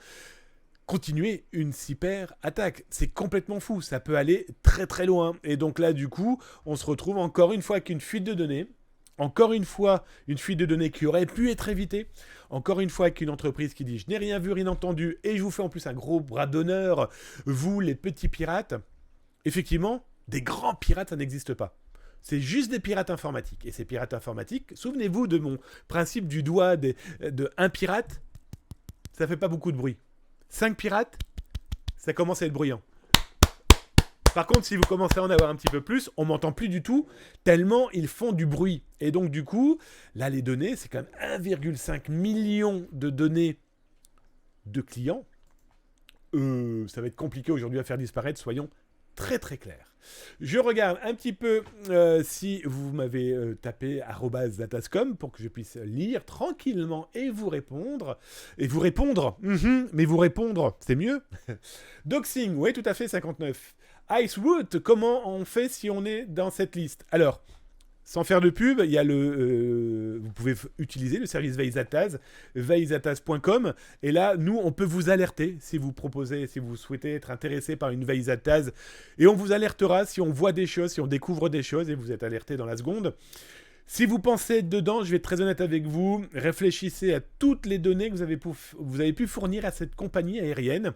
continuer une cyber-attaque. C'est complètement fou, ça peut aller très très loin. Et donc là, du coup, on se retrouve encore une fois avec une fuite de données. Encore une fois, une fuite de données qui aurait pu être évitée. Encore une fois, avec une entreprise qui dit « Je n'ai rien vu, rien entendu, et je vous fais en plus un gros bras d'honneur, vous les petits pirates. » Effectivement, des grands pirates, ça n'existe pas. C'est juste des pirates informatiques. Et ces pirates informatiques, souvenez-vous de mon principe du doigt de un pirate, ça fait pas beaucoup de bruit. 5 pirates, ça commence à être bruyant. Par contre, si vous commencez à en avoir un petit peu plus, on m'entend plus du tout, tellement ils font du bruit. Et donc, du coup, là, les données, c'est quand même 1,5 million de données de clients. Ça va être compliqué aujourd'hui à faire disparaître, soyons très très clairs. Je regarde un petit peu si vous m'avez tapé @zatascom pour que je puisse lire tranquillement et vous répondre. Mais vous répondre, c'est mieux. Doxing, oui tout à fait, 59. Iceroot, comment on fait si on est dans cette liste ? Alors, sans faire de pub, il y a vous pouvez utiliser le service Veizataz, veizataz.com, et là, nous, on peut vous alerter si vous souhaitez être intéressé par une Veizataz, et on vous alertera si on voit des choses, si on découvre des choses, et vous êtes alerté dans la seconde. Si vous pensez être dedans, je vais être très honnête avec vous, réfléchissez à toutes les données que vous avez pu fournir à cette compagnie aérienne,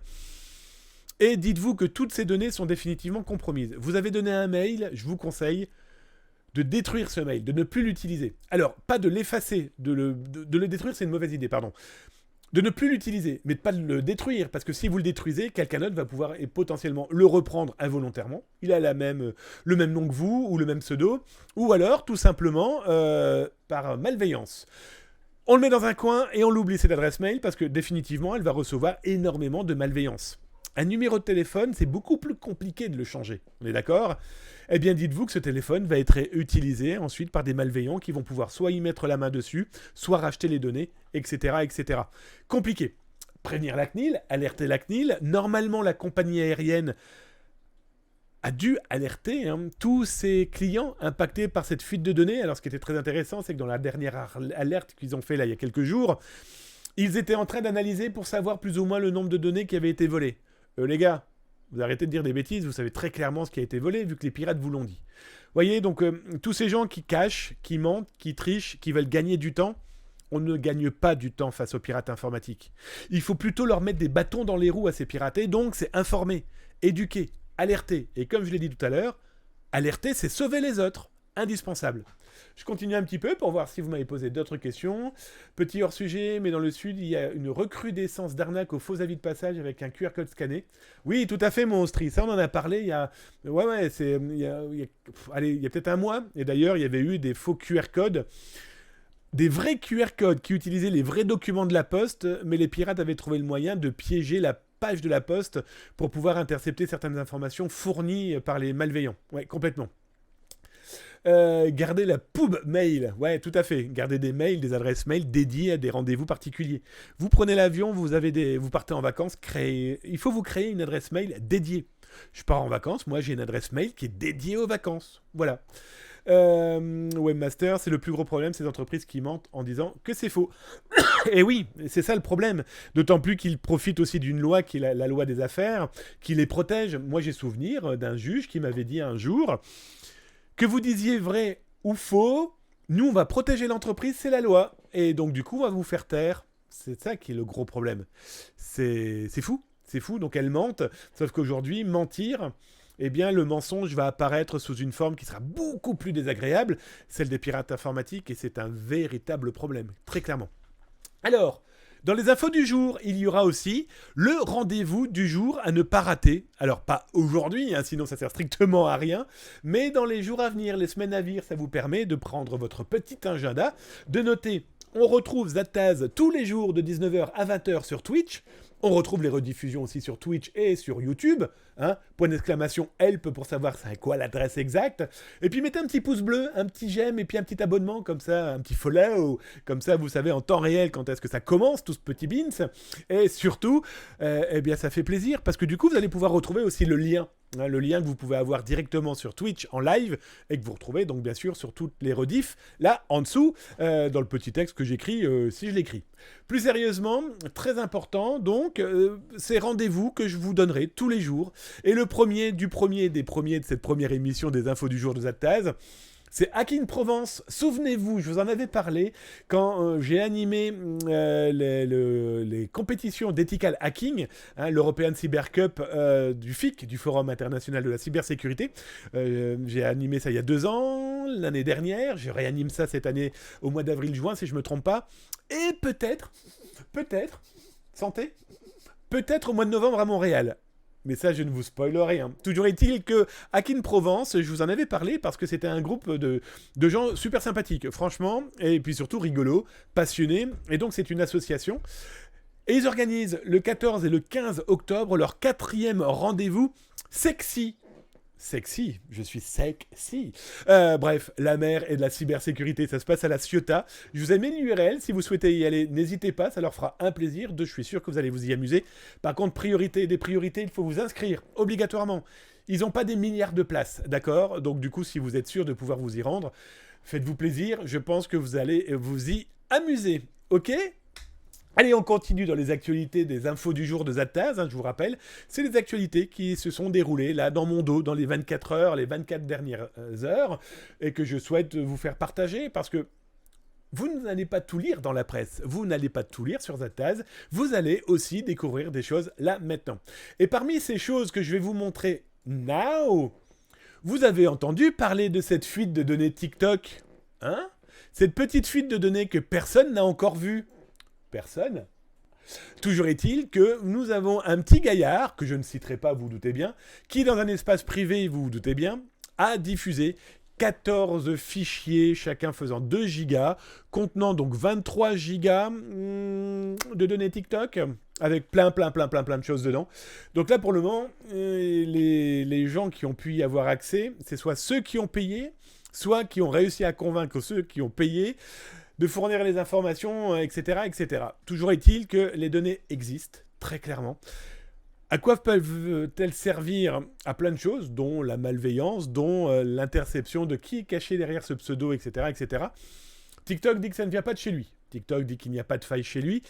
et dites-vous que toutes ces données sont définitivement compromises. Vous avez donné un mail, je vous conseille de détruire ce mail, de ne plus l'utiliser. Alors, pas de l'effacer, de le détruire, c'est une mauvaise idée, pardon. de ne plus l'utiliser, mais de ne pas le détruire, parce que si vous le détruisez, quelqu'un d'autre va pouvoir et potentiellement le reprendre involontairement. Il a le même nom que vous, ou le même pseudo, ou alors, tout simplement, par malveillance. On le met dans un coin et on l'oublie cette adresse mail, parce que définitivement, elle va recevoir énormément de malveillance. Un numéro de téléphone, c'est beaucoup plus compliqué de le changer, on est d'accord ? Eh bien, dites-vous que ce téléphone va être utilisé ensuite par des malveillants qui vont pouvoir soit y mettre la main dessus, soit racheter les données, etc., etc. Compliqué. Prévenir la CNIL, alerter la CNIL. Normalement, la compagnie aérienne a dû alerter tous ses clients impactés par cette fuite de données. Alors, ce qui était très intéressant, c'est que dans la dernière alerte qu'ils ont fait là il y a quelques jours, ils étaient en train d'analyser pour savoir plus ou moins le nombre de données qui avaient été volées. Les gars, vous arrêtez de dire des bêtises, vous savez très clairement ce qui a été volé, vu que les pirates vous l'ont dit. Vous voyez, donc, tous ces gens qui cachent, qui mentent, qui trichent, qui veulent gagner du temps, on ne gagne pas du temps face aux pirates informatiques. Il faut plutôt leur mettre des bâtons dans les roues à ces pirates. Et donc, c'est informer, éduquer, alerter. Et comme je l'ai dit tout à l'heure, alerter, c'est sauver les autres. Indispensable. Je continue un petit peu pour voir si vous m'avez posé d'autres questions. Petit hors-sujet, mais dans le sud, il y a une recrudescence d'arnaques aux faux avis de passage avec un QR code scanné. Oui, tout à fait, mon Austri. Ça, on en a parlé il y a... Ouais, c'est... Allez, il y a peut-être un mois. Et d'ailleurs, il y avait eu des faux QR codes. Des vrais QR codes qui utilisaient les vrais documents de la Poste, mais les pirates avaient trouvé le moyen de piéger la page de la Poste pour pouvoir intercepter certaines informations fournies par les malveillants. Ouais, complètement. Gardez la pub mail. Ouais, tout à fait. Gardez des mails, des adresses mail dédiées à des rendez-vous particuliers. Vous prenez l'avion, vous partez en vacances, il faut vous créer une adresse mail dédiée. Je pars en vacances, moi j'ai une adresse mail qui est dédiée aux vacances. Voilà. Webmaster, c'est le plus gros problème, ces entreprises qui mentent en disant que c'est faux. Et oui, c'est ça le problème. D'autant plus qu'ils profitent aussi d'une loi qui est la loi des affaires, qui les protège. Moi j'ai souvenir d'un juge qui m'avait dit un jour... Que vous disiez vrai ou faux, nous on va protéger l'entreprise, c'est la loi. Et donc du coup on va vous faire taire. C'est ça qui est le gros problème. C'est fou, c'est fou. Donc elles mentent, sauf qu'aujourd'hui, mentir, eh bien le mensonge va apparaître sous une forme qui sera beaucoup plus désagréable, celle des pirates informatiques, et c'est un véritable problème, très clairement. Alors... Dans les infos du jour, il y aura aussi le rendez-vous du jour à ne pas rater. Alors pas aujourd'hui, sinon ça sert strictement à rien, mais dans les jours à venir, les semaines à venir, ça vous permet de prendre votre petit agenda, de noter. On retrouve Zataz tous les jours de 19h à 20h sur Twitch. On retrouve les rediffusions aussi sur Twitch et sur YouTube. Point d'exclamation help pour savoir c'est quoi l'adresse exacte. Et puis mettez un petit pouce bleu, un petit j'aime et puis un petit abonnement comme ça, un petit follow. Comme ça vous savez en temps réel quand est-ce que ça commence, tout ce petit beans. Et surtout, eh bien ça fait plaisir parce que du coup vous allez pouvoir retrouver aussi le lien. Le lien que vous pouvez avoir directement sur Twitch en live et que vous retrouvez donc bien sûr sur toutes les rediffs là en dessous dans le petit texte que j'écris si je l'écris. Plus sérieusement, très important donc ces rendez-vous que je vous donnerai tous les jours et le premier de cette première émission des infos du jour de Zataz, c'est Hacking Provence. Souvenez-vous, je vous en avais parlé quand j'ai animé les compétitions d'ethical hacking, l'European Cyber Cup du FIC, du Forum International de la Cybersécurité. J'ai animé ça il y a 2 ans, l'année dernière. Je réanime ça cette année au mois d'avril-juin, si je ne me trompe pas. Et peut-être, santé, peut-être au mois de novembre à Montréal. Mais ça, je ne vous spoil rien. Toujours est-il que Hacking Provence, je vous en avais parlé parce que c'était un groupe de gens super sympathiques, franchement, et puis surtout rigolos, passionnés. Et donc, c'est une association. Et ils organisent le 14 et le 15 octobre leur 4e rendez-vous sexy. Sexy, je suis sexy. Bref, la mer et de la cybersécurité, ça se passe à la Ciotat. Je vous ai mis l'URL, si vous souhaitez y aller, n'hésitez pas, ça leur fera un plaisir. Je suis sûr que vous allez vous y amuser. Par contre, des priorités, il faut vous inscrire obligatoirement. Ils n'ont pas des milliards de places, d'accord? Donc du coup, si vous êtes sûr de pouvoir vous y rendre, faites-vous plaisir. Je pense que vous allez vous y amuser, ok? Allez, on continue dans les actualités des infos du jour de Zataz, je vous rappelle. C'est les actualités qui se sont déroulées là dans mon dos dans les 24 heures, les 24 dernières heures, et que je souhaite vous faire partager parce que vous n'allez pas tout lire dans la presse, vous n'allez pas tout lire sur Zataz, vous allez aussi découvrir des choses là maintenant. Et parmi ces choses que je vais vous montrer now, vous avez entendu parler de cette fuite de données TikTok, Cette petite fuite de données que personne n'a encore vue. Personne. Toujours est-il que nous avons un petit gaillard, que je ne citerai pas, vous vous doutez bien, qui dans un espace privé, vous vous doutez bien, a diffusé 14 fichiers, chacun faisant 2 gigas, contenant donc 23 gigas de données TikTok, avec plein de choses dedans. Donc là, pour le moment, les gens qui ont pu y avoir accès, c'est soit ceux qui ont payé, soit qui ont réussi à convaincre ceux qui ont payé de fournir les informations, etc., etc. Toujours est-il que les données existent, très clairement. À quoi peuvent-elles servir? À plein de choses, dont la malveillance, dont l'interception de qui est caché derrière ce pseudo, etc., etc. TikTok dit que ça ne vient pas de chez lui. TikTok dit qu'il n'y a pas de faille chez lui.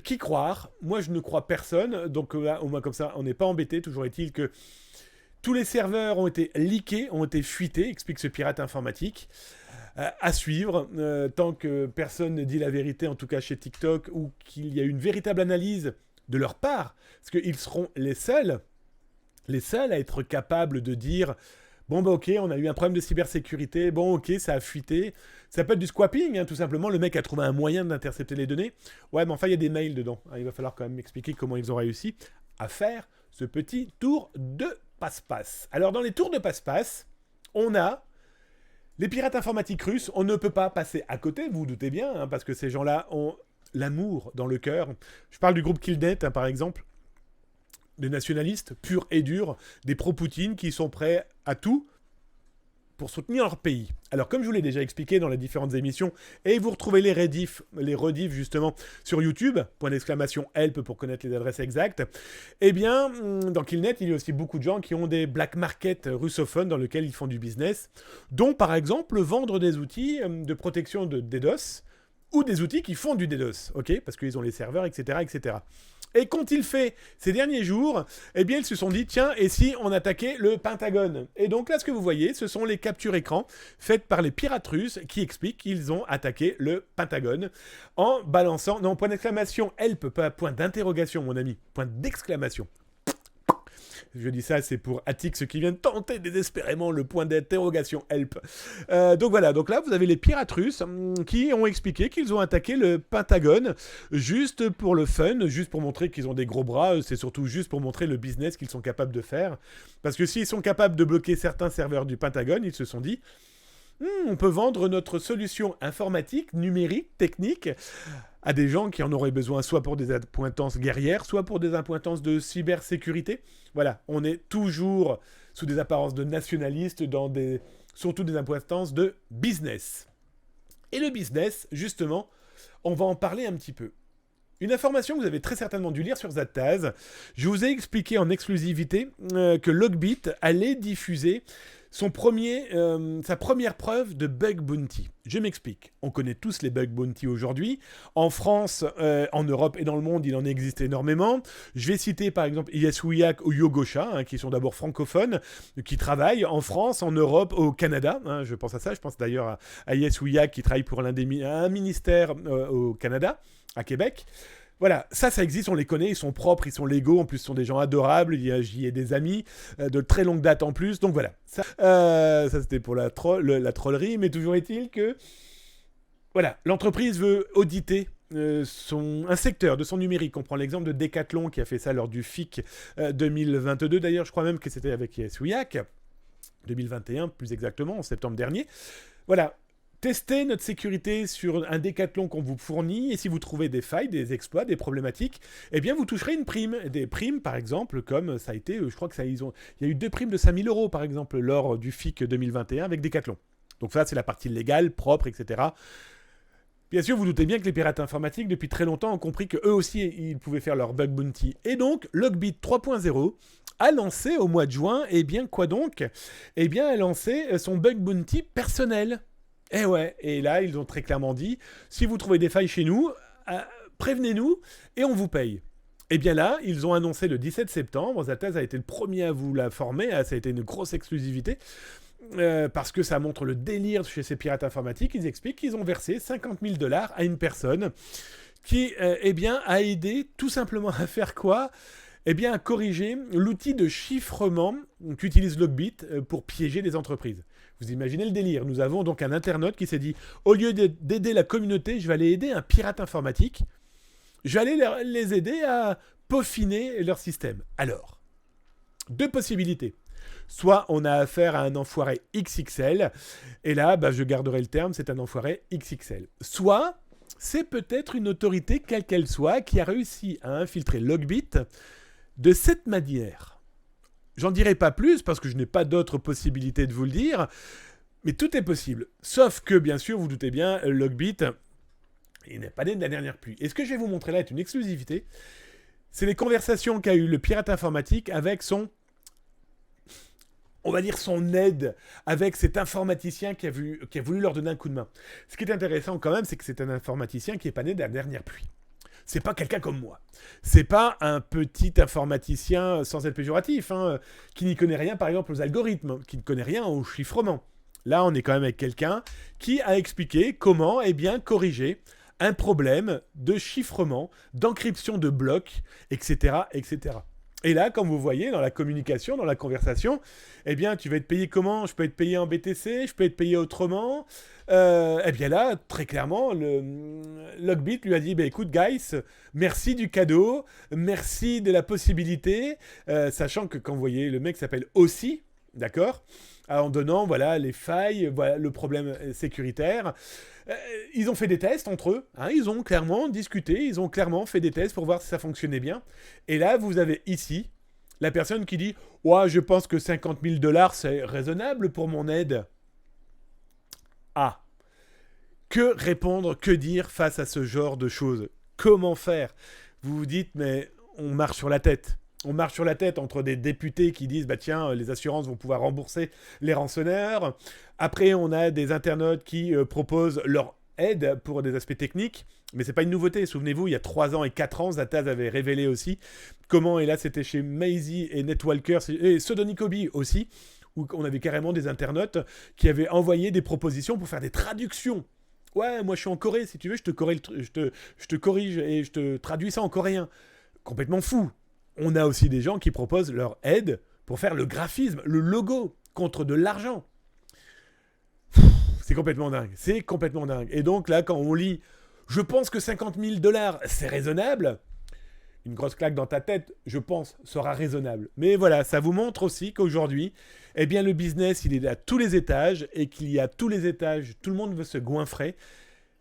Qui croire? Moi, je ne crois personne. Donc là, au moins comme ça, on n'est pas embêté. Toujours est-il que tous les serveurs ont été leakés, ont été fuités, explique ce pirate informatique. À suivre, tant que personne ne dit la vérité, en tout cas chez TikTok, ou qu'il y a une véritable analyse de leur part, parce qu'ils seront les seuls à être capables de dire bon bah ok, on a eu un problème de cybersécurité, bon ok, ça a fuité, ça peut être du squapping, hein, tout simplement, le mec a trouvé un moyen d'intercepter les données, ouais mais enfin il y a des mails dedans, hein, il va falloir quand même expliquer comment ils ont réussi à faire ce petit tour de passe-passe. Alors dans les tours de passe-passe, on a les pirates informatiques russes, on ne peut pas passer à côté, vous vous doutez bien, hein, parce que ces gens-là ont l'amour dans le cœur. Je parle du groupe Killnet, hein, par exemple, des nationalistes purs et durs, des pro-Poutine qui sont prêts à tout pour soutenir leur pays. Alors, comme je vous l'ai déjà expliqué dans les différentes émissions, et vous retrouvez les rediffs justement sur YouTube, !help pour connaître les adresses exactes, eh bien, dans Killnet, il y a aussi beaucoup de gens qui ont des black market russophones dans lesquels ils font du business, dont par exemple vendre des outils de protection de DDoS, ou des outils qui font du DDoS, ok, parce qu'ils ont les serveurs, etc., etc. Et qu'ont-ils fait ces derniers jours? Eh bien, ils se sont dit, tiens, et si on attaquait le Pentagone? Et donc là, ce que vous voyez, ce sont les captures écran faites par les pirates russes qui expliquent qu'ils ont attaqué le Pentagone en balançant, non, point d'exclamation, help, pas point d'interrogation, mon ami, point d'exclamation. Je dis ça, c'est pour Atix qui vient de tenter désespérément le point d'interrogation help. Donc voilà, donc là vous avez les pirates russes qui ont expliqué qu'ils ont attaqué le Pentagone juste pour le fun, juste pour montrer qu'ils ont des gros bras, c'est surtout juste pour montrer le business qu'ils sont capables de faire. Parce que s'ils sont capables de bloquer certains serveurs du Pentagone, ils se sont dit on peut vendre notre solution informatique, numérique, technique à des gens qui en auraient besoin soit pour des appointances guerrières, soit pour des appointances de cybersécurité. Voilà, on est toujours sous des apparences de nationalistes, surtout des appointances de business. Et le business, justement, on va en parler un petit peu. Une information que vous avez très certainement dû lire sur Zattaz, je vous ai expliqué en exclusivité que Logbit allait diffuser sa première preuve de bug bounty. Je m'explique. On connaît tous les bug bounty aujourd'hui. En France, en Europe et dans le monde, il en existe énormément. Je vais citer par exemple Yasuyak ou Yogosha, qui sont d'abord francophones, qui travaillent en France, en Europe, au Canada. Je pense à ça. Je pense d'ailleurs à Yasuyak qui travaille pour un ministère au Canada, à Québec. Voilà, ça existe, on les connaît, ils sont propres, ils sont légaux, en plus ce sont des gens adorables, j'y ai des amis de très longue date en plus, donc voilà. Ça c'était pour la trollerie, mais toujours est-il que, voilà, l'entreprise veut auditer un secteur de son numérique. On prend l'exemple de Decathlon qui a fait ça lors du FIC 2022, d'ailleurs je crois même que c'était avec Yasuyak, 2021 plus exactement, en septembre dernier. Voilà. Testez notre sécurité sur un Decathlon qu'on vous fournit et si vous trouvez des failles, des exploits, des problématiques, eh bien vous toucherez une prime. Des primes par exemple, comme ça a été, je crois il y a eu 2 primes de 5 000 € par exemple lors du FIC 2021 avec Decathlon. Donc ça c'est la partie légale, propre, etc. Bien sûr, vous doutez bien que les pirates informatiques, depuis très longtemps, ont compris qu'eux aussi, ils pouvaient faire leur bug bounty. Et donc, Logbit 3.0 a lancé au mois de juin, eh bien quoi donc? Eh bien a lancé son bug bounty personnel. Et ouais, et là, ils ont très clairement dit, si vous trouvez des failles chez nous, prévenez-nous et on vous paye. Et bien là, ils ont annoncé le 17 septembre, Zattaz a été le premier à vous l'informer, ça a été une grosse exclusivité, parce que ça montre le délire chez ces pirates informatiques. Ils expliquent qu'ils ont versé 50 000 $ à une personne qui, eh bien, a aidé tout simplement à faire quoi ? Eh bien, à corriger l'outil de chiffrement qu'utilise Logbit pour piéger les entreprises. Vous imaginez le délire. Nous avons donc un internaute qui s'est dit, au lieu d'aider la communauté, je vais aller aider un pirate informatique. Je vais aller les aider à peaufiner leur système. Alors, deux possibilités. Soit on a affaire à un enfoiré XXL, et là, je garderai le terme, c'est un enfoiré XXL. Soit, c'est peut-être une autorité, quelle qu'elle soit, qui a réussi à infiltrer Logbit de cette manière. J'en dirai pas plus, parce que je n'ai pas d'autre possibilité de vous le dire, mais tout est possible. Sauf que, bien sûr, vous doutez bien, Logbit, il n'est pas né de la dernière pluie. Et ce que je vais vous montrer là est une exclusivité. C'est les conversations qu'a eu le pirate informatique avec son... on va dire son aide, avec cet informaticien qui a voulu leur donner un coup de main. Ce qui est intéressant quand même, c'est que c'est un informaticien qui n'est pas né de la dernière pluie. C'est pas quelqu'un comme moi. C'est pas un petit informaticien, sans être péjoratif, qui n'y connaît rien, par exemple, aux algorithmes, qui ne connaît rien au chiffrement. Là, on est quand même avec quelqu'un qui a expliqué comment, corriger un problème de chiffrement, d'encryption de blocs, etc., etc. Et là, comme vous voyez, dans la communication, dans la conversation, tu vas être payé comment ? Je peux être payé en BTC, je peux être payé autrement. Là, très clairement, le Logbit lui a dit, écoute, guys, merci du cadeau, merci de la possibilité, sachant que quand vous voyez, le mec s'appelle aussi, d'accord ? En donnant, les failles, le problème sécuritaire. Ils ont fait des tests entre eux, ils ont clairement discuté, ils ont clairement fait des tests pour voir si ça fonctionnait bien. Et là, vous avez ici la personne qui dit « Ouais, je pense que 50 000 $, c'est raisonnable pour mon aide. » Ah, que répondre, que dire face à ce genre de choses ? Comment faire ? Vous vous dites « Mais on marche sur la tête ». On marche sur la tête entre des députés qui disent tiens, les assurances vont pouvoir rembourser les rançonneurs. Après, on a des internautes qui proposent leur aide pour des aspects techniques. Mais c'est pas une nouveauté. Souvenez-vous, il y a 3 ans et 4 ans, Zataz avait révélé aussi comment, et là c'était chez Maisie et Netwalker, et Sodonicobi aussi, où on avait carrément des internautes qui avaient envoyé des propositions pour faire des traductions. Ouais, moi je suis en Corée, si tu veux, je te corrige et je te traduis ça en coréen. Complètement fou. On a aussi des gens qui proposent leur aide pour faire le graphisme, le logo, contre de l'argent. C'est complètement dingue. C'est complètement dingue. Et donc là, quand on lit « Je pense que 50 000 $, c'est raisonnable », une grosse claque dans ta tête, je pense, sera raisonnable. Mais voilà, ça vous montre aussi qu'aujourd'hui, le business, il est à tous les étages, et qu'il y a à tous les étages, tout le monde veut se goinfrer.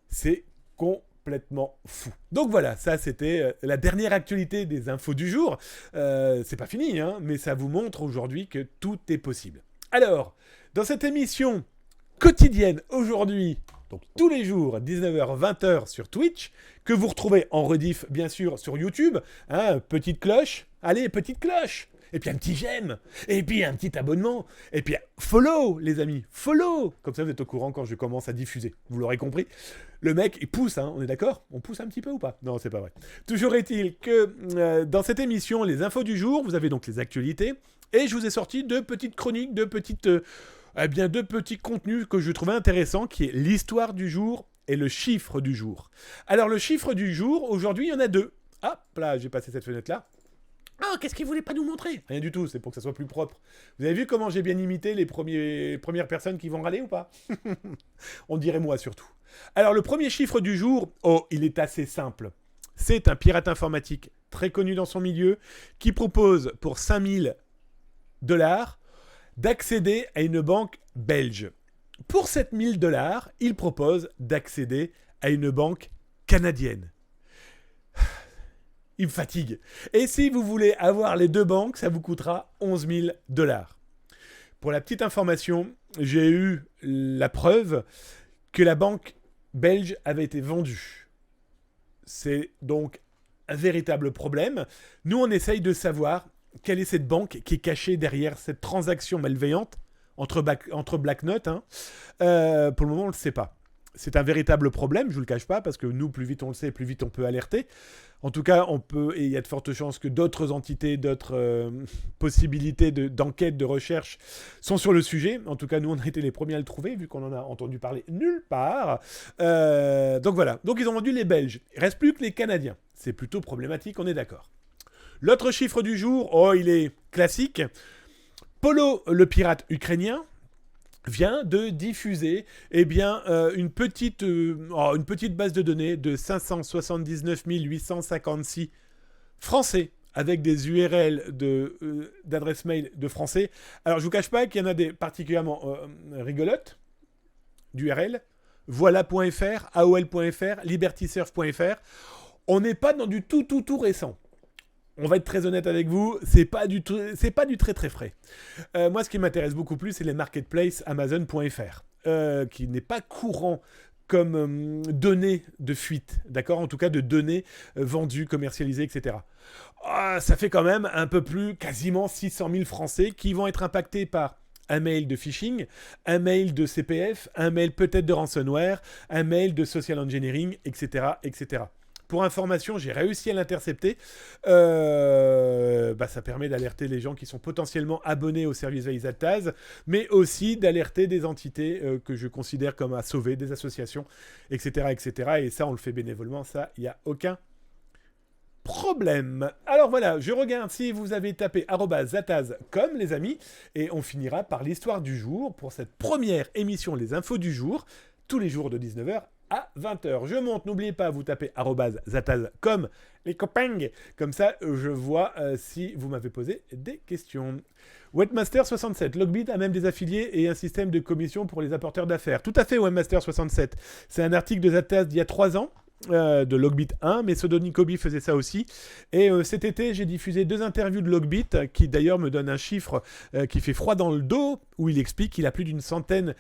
C'est complètement fou. Donc voilà, ça c'était la dernière actualité des infos du jour. C'est pas fini, mais ça vous montre aujourd'hui que tout est possible. Alors, dans cette émission quotidienne aujourd'hui, donc tous les jours, 19h, 20h sur Twitch, que vous retrouvez en rediff, bien sûr, sur YouTube, petite cloche, allez, petite cloche, et puis un petit j'aime, et puis un petit abonnement, et puis follow, les amis, follow. Comme ça, vous êtes au courant quand je commence à diffuser. Vous l'aurez compris. Le mec, il pousse, on est d'accord ? On pousse un petit peu ou pas ? Non, c'est pas vrai. Toujours est-il que dans cette émission, les infos du jour, vous avez donc les actualités, et je vous ai sorti deux petites chroniques, deux petits contenus que je trouvais intéressants, qui est l'histoire du jour et le chiffre du jour. Alors, le chiffre du jour, aujourd'hui, il y en a 2. Hop là, j'ai passé cette fenêtre-là. Ah, qu'est-ce qu'il voulait pas nous montrer ? Rien du tout, c'est pour que ça soit plus propre. Vous avez vu comment j'ai bien imité les premières personnes qui vont râler ou pas ? On dirait moi surtout. Alors, le premier chiffre du jour, il est assez simple. C'est un pirate informatique très connu dans son milieu qui propose pour 5 000 $ d'accéder à une banque belge. Pour 7 000 $, il propose d'accéder à une banque canadienne. Il me fatigue. Et si vous voulez avoir les deux banques, ça vous coûtera 11 000 $. Pour la petite information, j'ai eu la preuve que la banque belge avait été vendue. C'est donc un véritable problème. Nous, on essaye de savoir quelle est cette banque qui est cachée derrière cette transaction malveillante entre Black Knot. Pour le moment, on ne le sait pas. C'est un véritable problème, je ne vous le cache pas, parce que nous, plus vite on le sait, plus vite on peut alerter. En tout cas, et il y a de fortes chances que d'autres entités, d'autres possibilités d'enquête, de recherche sont sur le sujet. En tout cas, nous, on a été les premiers à le trouver, vu qu'on en a entendu parler nulle part. Donc voilà. Donc ils ont vendu les Belges. Il ne reste plus que les Canadiens. C'est plutôt problématique, on est d'accord. L'autre chiffre du jour, il est classique. Polo, le pirate ukrainien, vient de diffuser une petite base de données de 579 856 Français avec des URL d'adresse mail de Français. Alors je vous cache pas qu'il y en a des particulièrement rigolotes d'URL. Voilà.fr, AOL.fr, libertysurf.fr. On n'est pas dans du tout récent. On va être très honnête avec vous, c'est pas du très très frais. Moi, ce qui m'intéresse beaucoup plus, c'est les marketplaces Amazon.fr, qui n'est pas courant comme données de fuite, d'accord ? En tout cas, de données vendues, commercialisées, etc. Ça fait quand même un peu plus, quasiment 600 000 Français qui vont être impactés par un mail de phishing, un mail de CPF, un mail peut-être de ransomware, un mail de social engineering, etc., etc. Pour information, j'ai réussi à l'intercepter. Ça permet d'alerter les gens qui sont potentiellement abonnés au service Veille-Zataz, mais aussi d'alerter des entités que je considère comme à sauver, des associations, etc., etc. Et ça, on le fait bénévolement, ça, il n'y a aucun problème. Alors voilà, je regarde si vous avez tapé @zataz.com, les amis, et on finira par l'histoire du jour pour cette première émission Les Infos du jour, tous les jours de 19h à 20h. Je monte, n'oubliez pas, vous tapez @zataz.com, les copains, comme ça je vois si vous m'avez posé des questions. Webmaster67, Logbit a même des affiliés et un système de commission pour les apporteurs d'affaires. Tout à fait, Webmaster67. C'est un article de Zataz d'il y a 3 ans. De Logbit 1, mais Sodonikobi faisait ça aussi. Et cet été, j'ai diffusé 2 interviews de Logbit, qui d'ailleurs me donne un chiffre qui fait froid dans le dos, où il explique qu'il a plus d'une centaine.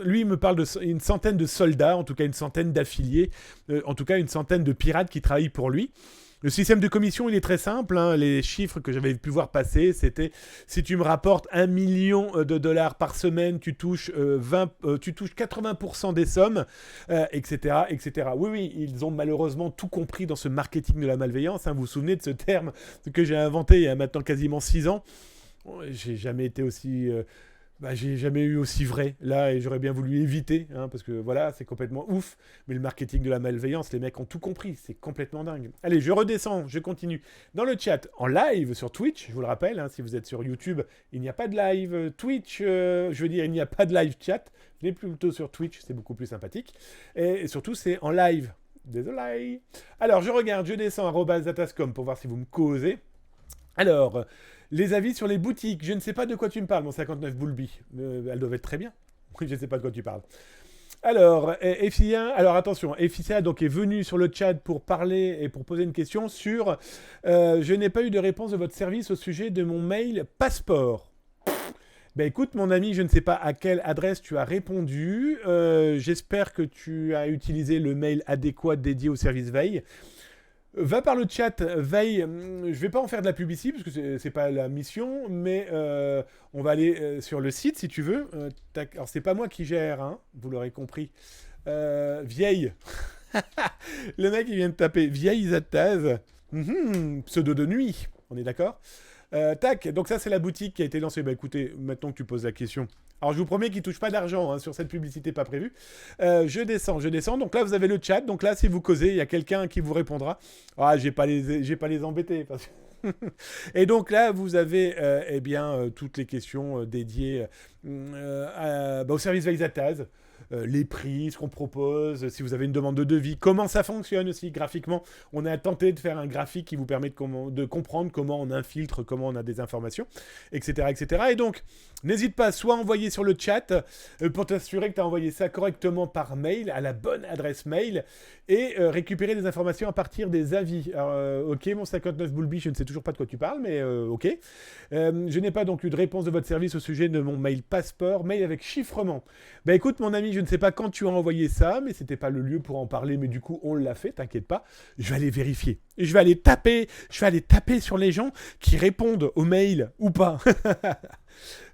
Lui, il me parle d'une centaine de soldats, en tout cas une centaine d'affiliés, en tout cas une centaine de pirates qui travaillent pour lui. Le système de commission, il est très simple. Les chiffres que j'avais pu voir passer, c'était si tu me rapportes $1 million par semaine, tu touches 80% des sommes, etc., etc. Oui, ils ont malheureusement tout compris dans ce marketing de la malveillance. Vous vous souvenez de ce terme que j'ai inventé il y a maintenant quasiment 6 ans. J'ai jamais été aussi... j'ai jamais eu aussi vrai là et j'aurais bien voulu éviter parce que voilà, c'est complètement ouf, mais le marketing de la malveillance, les mecs ont tout compris, c'est complètement dingue. Allez, je redescends, je continue dans le chat en live sur Twitch, je vous le rappelle, si vous êtes sur YouTube, il n'y a pas de live Twitch, il n'y a pas de live chat, venez plutôt sur Twitch, c'est beaucoup plus sympathique, et surtout c'est en live. Désolé. Alors je regarde, je descends @zatascom pour voir si vous me causez. Alors, les avis sur les boutiques. Je ne sais pas de quoi tu me parles, mon 59 Boulby. Elles doivent être très bien. Je ne sais pas de quoi tu parles. Alors, Efia, attention, Efia donc est venu sur le chat pour parler et pour poser une question sur je n'ai pas eu de réponse de votre service au sujet de mon mail passeport. Écoute, mon ami, je ne sais pas à quelle adresse tu as répondu. J'espère que tu as utilisé le mail adéquat dédié au service veille. Va par le chat, veille, je vais pas en faire de la publicité parce que c'est pas la mission, mais on va aller sur le site si tu veux. Alors c'est pas moi qui gère, vous l'aurez compris. Vieille. Le mec il vient de taper vieille Zataz, pseudo de nuit, on est d'accord ? Tac, donc ça c'est la boutique qui a été lancée. Écoutez, maintenant que tu poses la question. Alors je vous promets qu'il ne touche pas d'argent sur cette publicité pas prévue. Je descends. Donc là vous avez le chat. Donc là si vous causez, il y a quelqu'un qui vous répondra. J'ai pas les embêter parce que... Et donc là vous avez toutes les questions dédiées au service Veille-Zataz. Les prix, ce qu'on propose, si vous avez une demande de devis, comment ça fonctionne aussi graphiquement. On a tenté de faire un graphique qui vous permet de comprendre comment on infiltre, comment on a des informations, etc. etc. Et donc, n'hésite pas soit à envoyer sur le chat pour t'assurer que tu as envoyé ça correctement par mail, à la bonne adresse mail, et récupérer des informations à partir des avis. Alors, ok, mon 59 Boulby, je ne sais toujours pas de quoi tu parles, mais ok. Je n'ai pas donc eu de réponse de votre service au sujet de mon mail passeport, mail avec chiffrement. Écoute, mon ami, je ne sais pas quand tu as envoyé ça, mais c'était pas le lieu pour en parler, mais du coup, on l'a fait, t'inquiète pas. Je vais aller vérifier. Et je vais aller taper sur les gens qui répondent aux mails ou pas.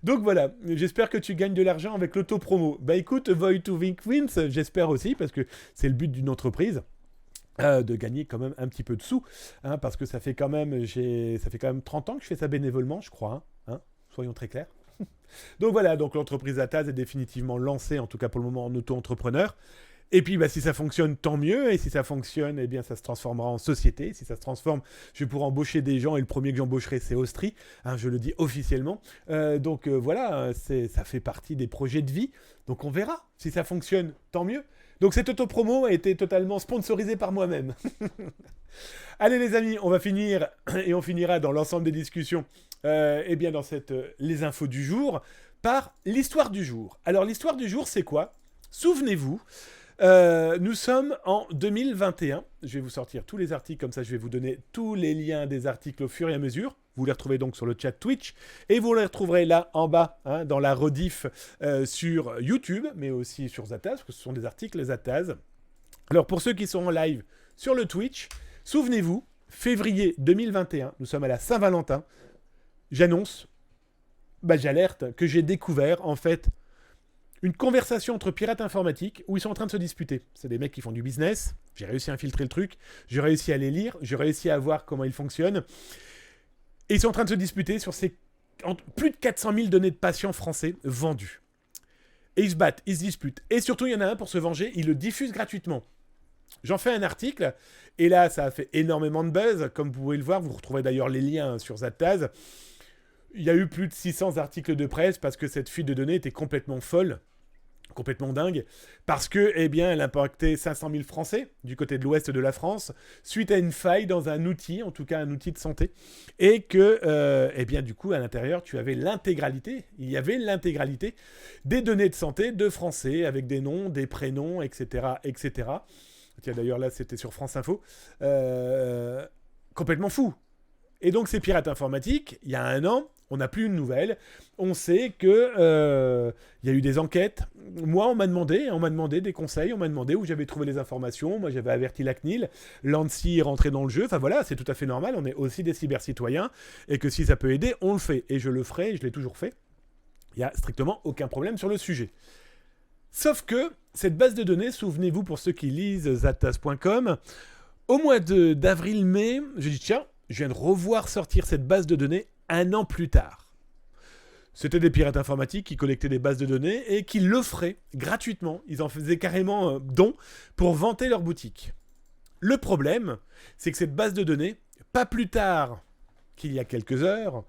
Donc voilà, j'espère que tu gagnes de l'argent avec l'auto-promo. Écoute, Void to Think Wins, j'espère aussi, parce que c'est le but d'une entreprise. De gagner quand même un petit peu de sous, parce que ça fait quand même 30 ans que je fais ça bénévolement, je crois, soyons très clairs. Donc voilà, donc l'entreprise Zataz est définitivement lancée, en tout cas pour le moment en auto-entrepreneur. Et puis, si ça fonctionne, tant mieux. Et si ça fonctionne, eh bien, ça se transformera en société. Si ça se transforme, je pourrai embaucher des gens. Et le premier que j'embaucherai, c'est Austrie. Hein, je le dis officiellement. Donc, voilà, ça fait partie des projets de vie. Donc, on verra. Si ça fonctionne, tant mieux. Donc, cette autopromo a été totalement sponsorisée par moi-même. Allez, les amis, on va finir. Et on finira dans l'ensemble des discussions. Eh bien, dans les infos du jour, par l'histoire du jour. Alors, l'histoire du jour, c'est quoi ? Souvenez-vous, nous sommes en 2021. Je vais vous sortir tous les articles, comme ça je vais vous donner tous les liens des articles au fur et à mesure. Vous les retrouvez donc sur le chat Twitch et vous les retrouverez là en bas, hein, dans la rediff sur YouTube, mais aussi sur Zataz, parce que ce sont des articles Zataz. Alors pour ceux qui sont en live sur le Twitch, souvenez-vous, février 2021, nous sommes à la Saint-Valentin. J'annonce, j'alerte que j'ai découvert en fait une conversation entre pirates informatiques où ils sont en train de se disputer. C'est des mecs qui font du business. J'ai réussi à infiltrer le truc. J'ai réussi à les lire. J'ai réussi à voir comment ils fonctionnent. Et ils sont en train de se disputer sur plus de 400 000 données de patients français vendus. Et ils se battent, ils se disputent. Et surtout, il y en a un pour se venger. Il le diffuse gratuitement. J'en fais un article. Et là, ça a fait énormément de buzz. Comme vous pouvez le voir, vous retrouverez d'ailleurs les liens sur Zataz. Il y a eu plus de 600 articles de presse parce que cette fuite de données était complètement folle. Complètement dingue, parce que, eh bien, elle impactait 500 000 Français du côté de l'ouest de la France, suite à une faille dans un outil, en tout cas un outil de santé, et que, eh bien, du coup, à l'intérieur, il y avait l'intégralité des données de santé de Français, avec des noms, des prénoms, etc., etc. Tiens, d'ailleurs, là, c'était sur France Info. Complètement fou. Et donc, ces pirates informatiques, il y a un an, on n'a plus une nouvelle. On sait que y a eu des enquêtes. Moi, on m'a demandé des conseils, on m'a demandé où j'avais trouvé les informations. Moi, j'avais averti la CNIL. L'ANSSI est rentré dans le jeu. Enfin voilà, c'est tout à fait normal. On est aussi des cybercitoyens. Et que si ça peut aider, on le fait. Et je le ferai, je l'ai toujours fait. Il n'y a strictement aucun problème sur le sujet. Sauf que cette base de données, souvenez-vous pour ceux qui lisent zataz.com, au mois d'avril-mai, je dis tiens, je viens de revoir sortir cette base de données un an plus tard. C'était des pirates informatiques qui collectaient des bases de données et qui l'offraient gratuitement. Ils en faisaient carrément don pour vanter leur boutique. Le problème, c'est que cette base de données, pas plus tard qu'il y a quelques heures,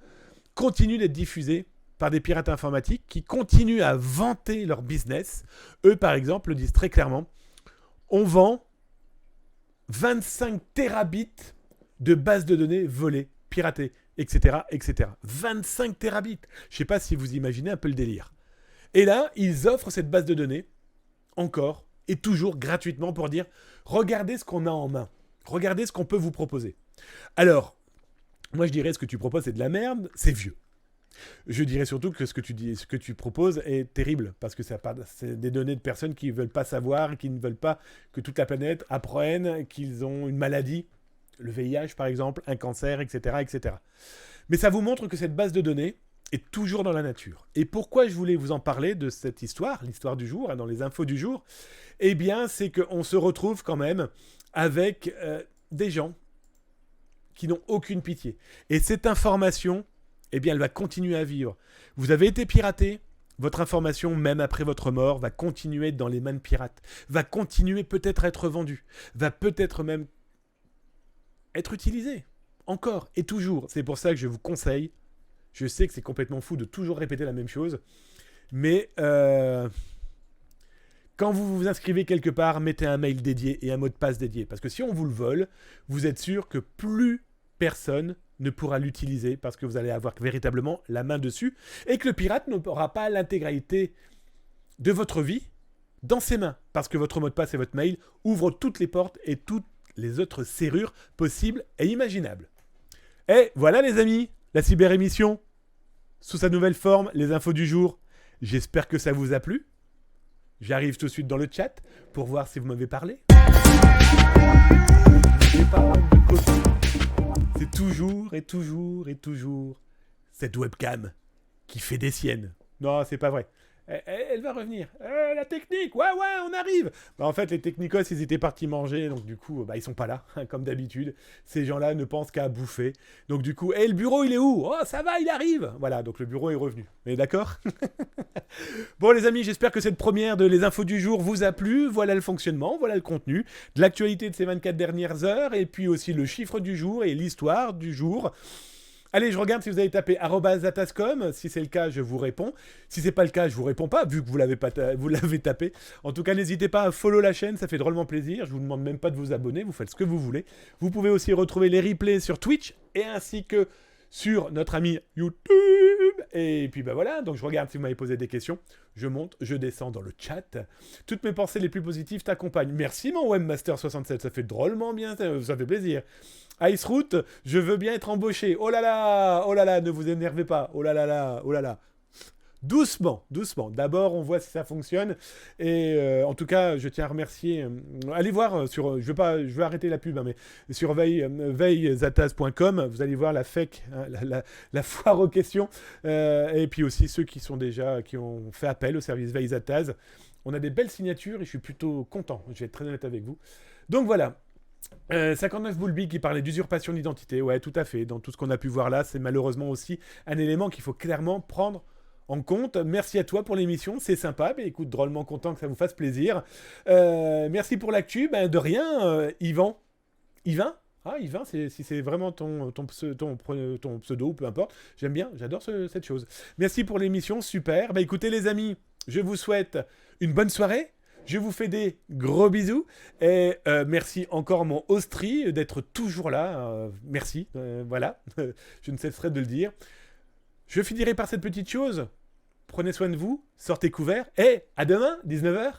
continue d'être diffusée par des pirates informatiques qui continuent à vanter leur business. Eux, par exemple, le disent très clairement. On vend 25 terabits de bases de données volées, piratées, etc., etc. 25 terabits. Je ne sais pas si vous imaginez un peu le délire. Et là, ils offrent cette base de données, encore et toujours gratuitement, pour dire « Regardez ce qu'on a en main. Regardez ce qu'on peut vous proposer. » Alors, moi je dirais ce que tu proposes c'est de la merde, c'est vieux. Je dirais surtout que ce que tu proposes est terrible, parce que c'est des données de personnes qui ne veulent pas savoir, qui ne veulent pas que toute la planète apprenne qu'ils ont une maladie, le VIH par exemple, un cancer, etc., etc. Mais ça vous montre que cette base de données est toujours dans la nature. Et pourquoi je voulais vous en parler de cette histoire, l'histoire du jour, dans les infos du jour, eh bien c'est qu'on se retrouve quand même avec des gens qui n'ont aucune pitié. Et cette information, eh bien elle va continuer à vivre. Vous avez été piraté, votre information, même après votre mort, va continuer dans les mains de pirates, va continuer peut-être à être vendue, va peut-être même être utilisée, encore et toujours. C'est pour ça que je vous conseille, je sais que c'est complètement fou de toujours répéter la même chose, mais quand vous vous inscrivez quelque part, mettez un mail dédié et un mot de passe dédié, parce que si on vous le vole, vous êtes sûr que plus personne ne pourra l'utiliser, parce que vous allez avoir véritablement la main dessus, et que le pirate n'aura pas l'intégralité de votre vie dans ses mains, parce que votre mot de passe et votre mail ouvrent toutes les portes et toutes les autres serrures possibles et imaginables. Et voilà les amis, la cyber-émission, sous sa nouvelle forme, les infos du jour. J'espère que ça vous a plu. J'arrive tout de suite dans le chat pour voir si vous m'avez parlé. C'est toujours et toujours et toujours cette webcam qui fait des siennes. Non, c'est pas vrai. Elle va revenir. La technique, ouais, on arrive. Bah, en fait, les technicos, ils étaient partis manger, donc du coup, bah, ils sont pas là, hein, comme d'habitude. Ces gens-là ne pensent qu'à bouffer. Donc du coup, le bureau, il est où? Oh, ça va, il arrive. Voilà, donc le bureau est revenu. On est d'accord? Bon, les amis, j'espère que cette première de Les Infos du jour vous a plu. Voilà le fonctionnement, voilà le contenu, de l'actualité de ces 24 dernières heures, et puis aussi le chiffre du jour et l'histoire du jour. Allez, je regarde si vous avez tapé @atascom. Si c'est le cas, je vous réponds. Si c'est pas le cas, je vous réponds pas, vu que vous l'avez tapé. En tout cas, n'hésitez pas à follow la chaîne, ça fait drôlement plaisir. Je vous demande même pas de vous abonner, vous faites ce que vous voulez. Vous pouvez aussi retrouver les replays sur Twitch et ainsi que sur notre ami YouTube. Et puis bah voilà, donc je regarde si vous m'avez posé des questions. Je monte, je descends dans le chat. Toutes mes pensées les plus positives t'accompagnent. Merci mon Webmaster67, ça fait drôlement bien, ça fait plaisir. Ice Route, je veux bien être embauché. Oh là là, ne vous énervez pas. Oh là là, oh là là. Doucement. D'abord, on voit si ça fonctionne. Et en tout cas, je tiens à remercier. Allez voir sur. Je vais arrêter la pub, hein, mais sur veillezataz.com, vous allez voir la FEC, hein, la foire aux questions. Et puis aussi ceux qui ont fait appel au service Veille Zataz. On a des belles signatures et je suis plutôt content. Je vais être très honnête avec vous. Donc voilà. 59 Boulby qui parlait d'usurpation d'identité. Ouais, tout à fait. Dans tout ce qu'on a pu voir là, c'est malheureusement aussi un élément qu'il faut clairement prendre en compte. Merci à toi pour l'émission, c'est sympa. Mais écoute, drôlement content que ça vous fasse plaisir. Merci pour l'actu. Ben, de rien, Yvan. Yvan Yvan, si c'est vraiment ton pseudo, peu importe. J'aime bien, j'adore cette chose. Merci pour l'émission, super. Ben, écoutez les amis, je vous souhaite une bonne soirée. Je vous fais des gros bisous. Et merci encore mon Austri d'être toujours là. Merci, voilà. Je ne cesserai de le dire. Je finirai par cette petite chose. Prenez soin de vous, sortez couverts et à demain, 19h.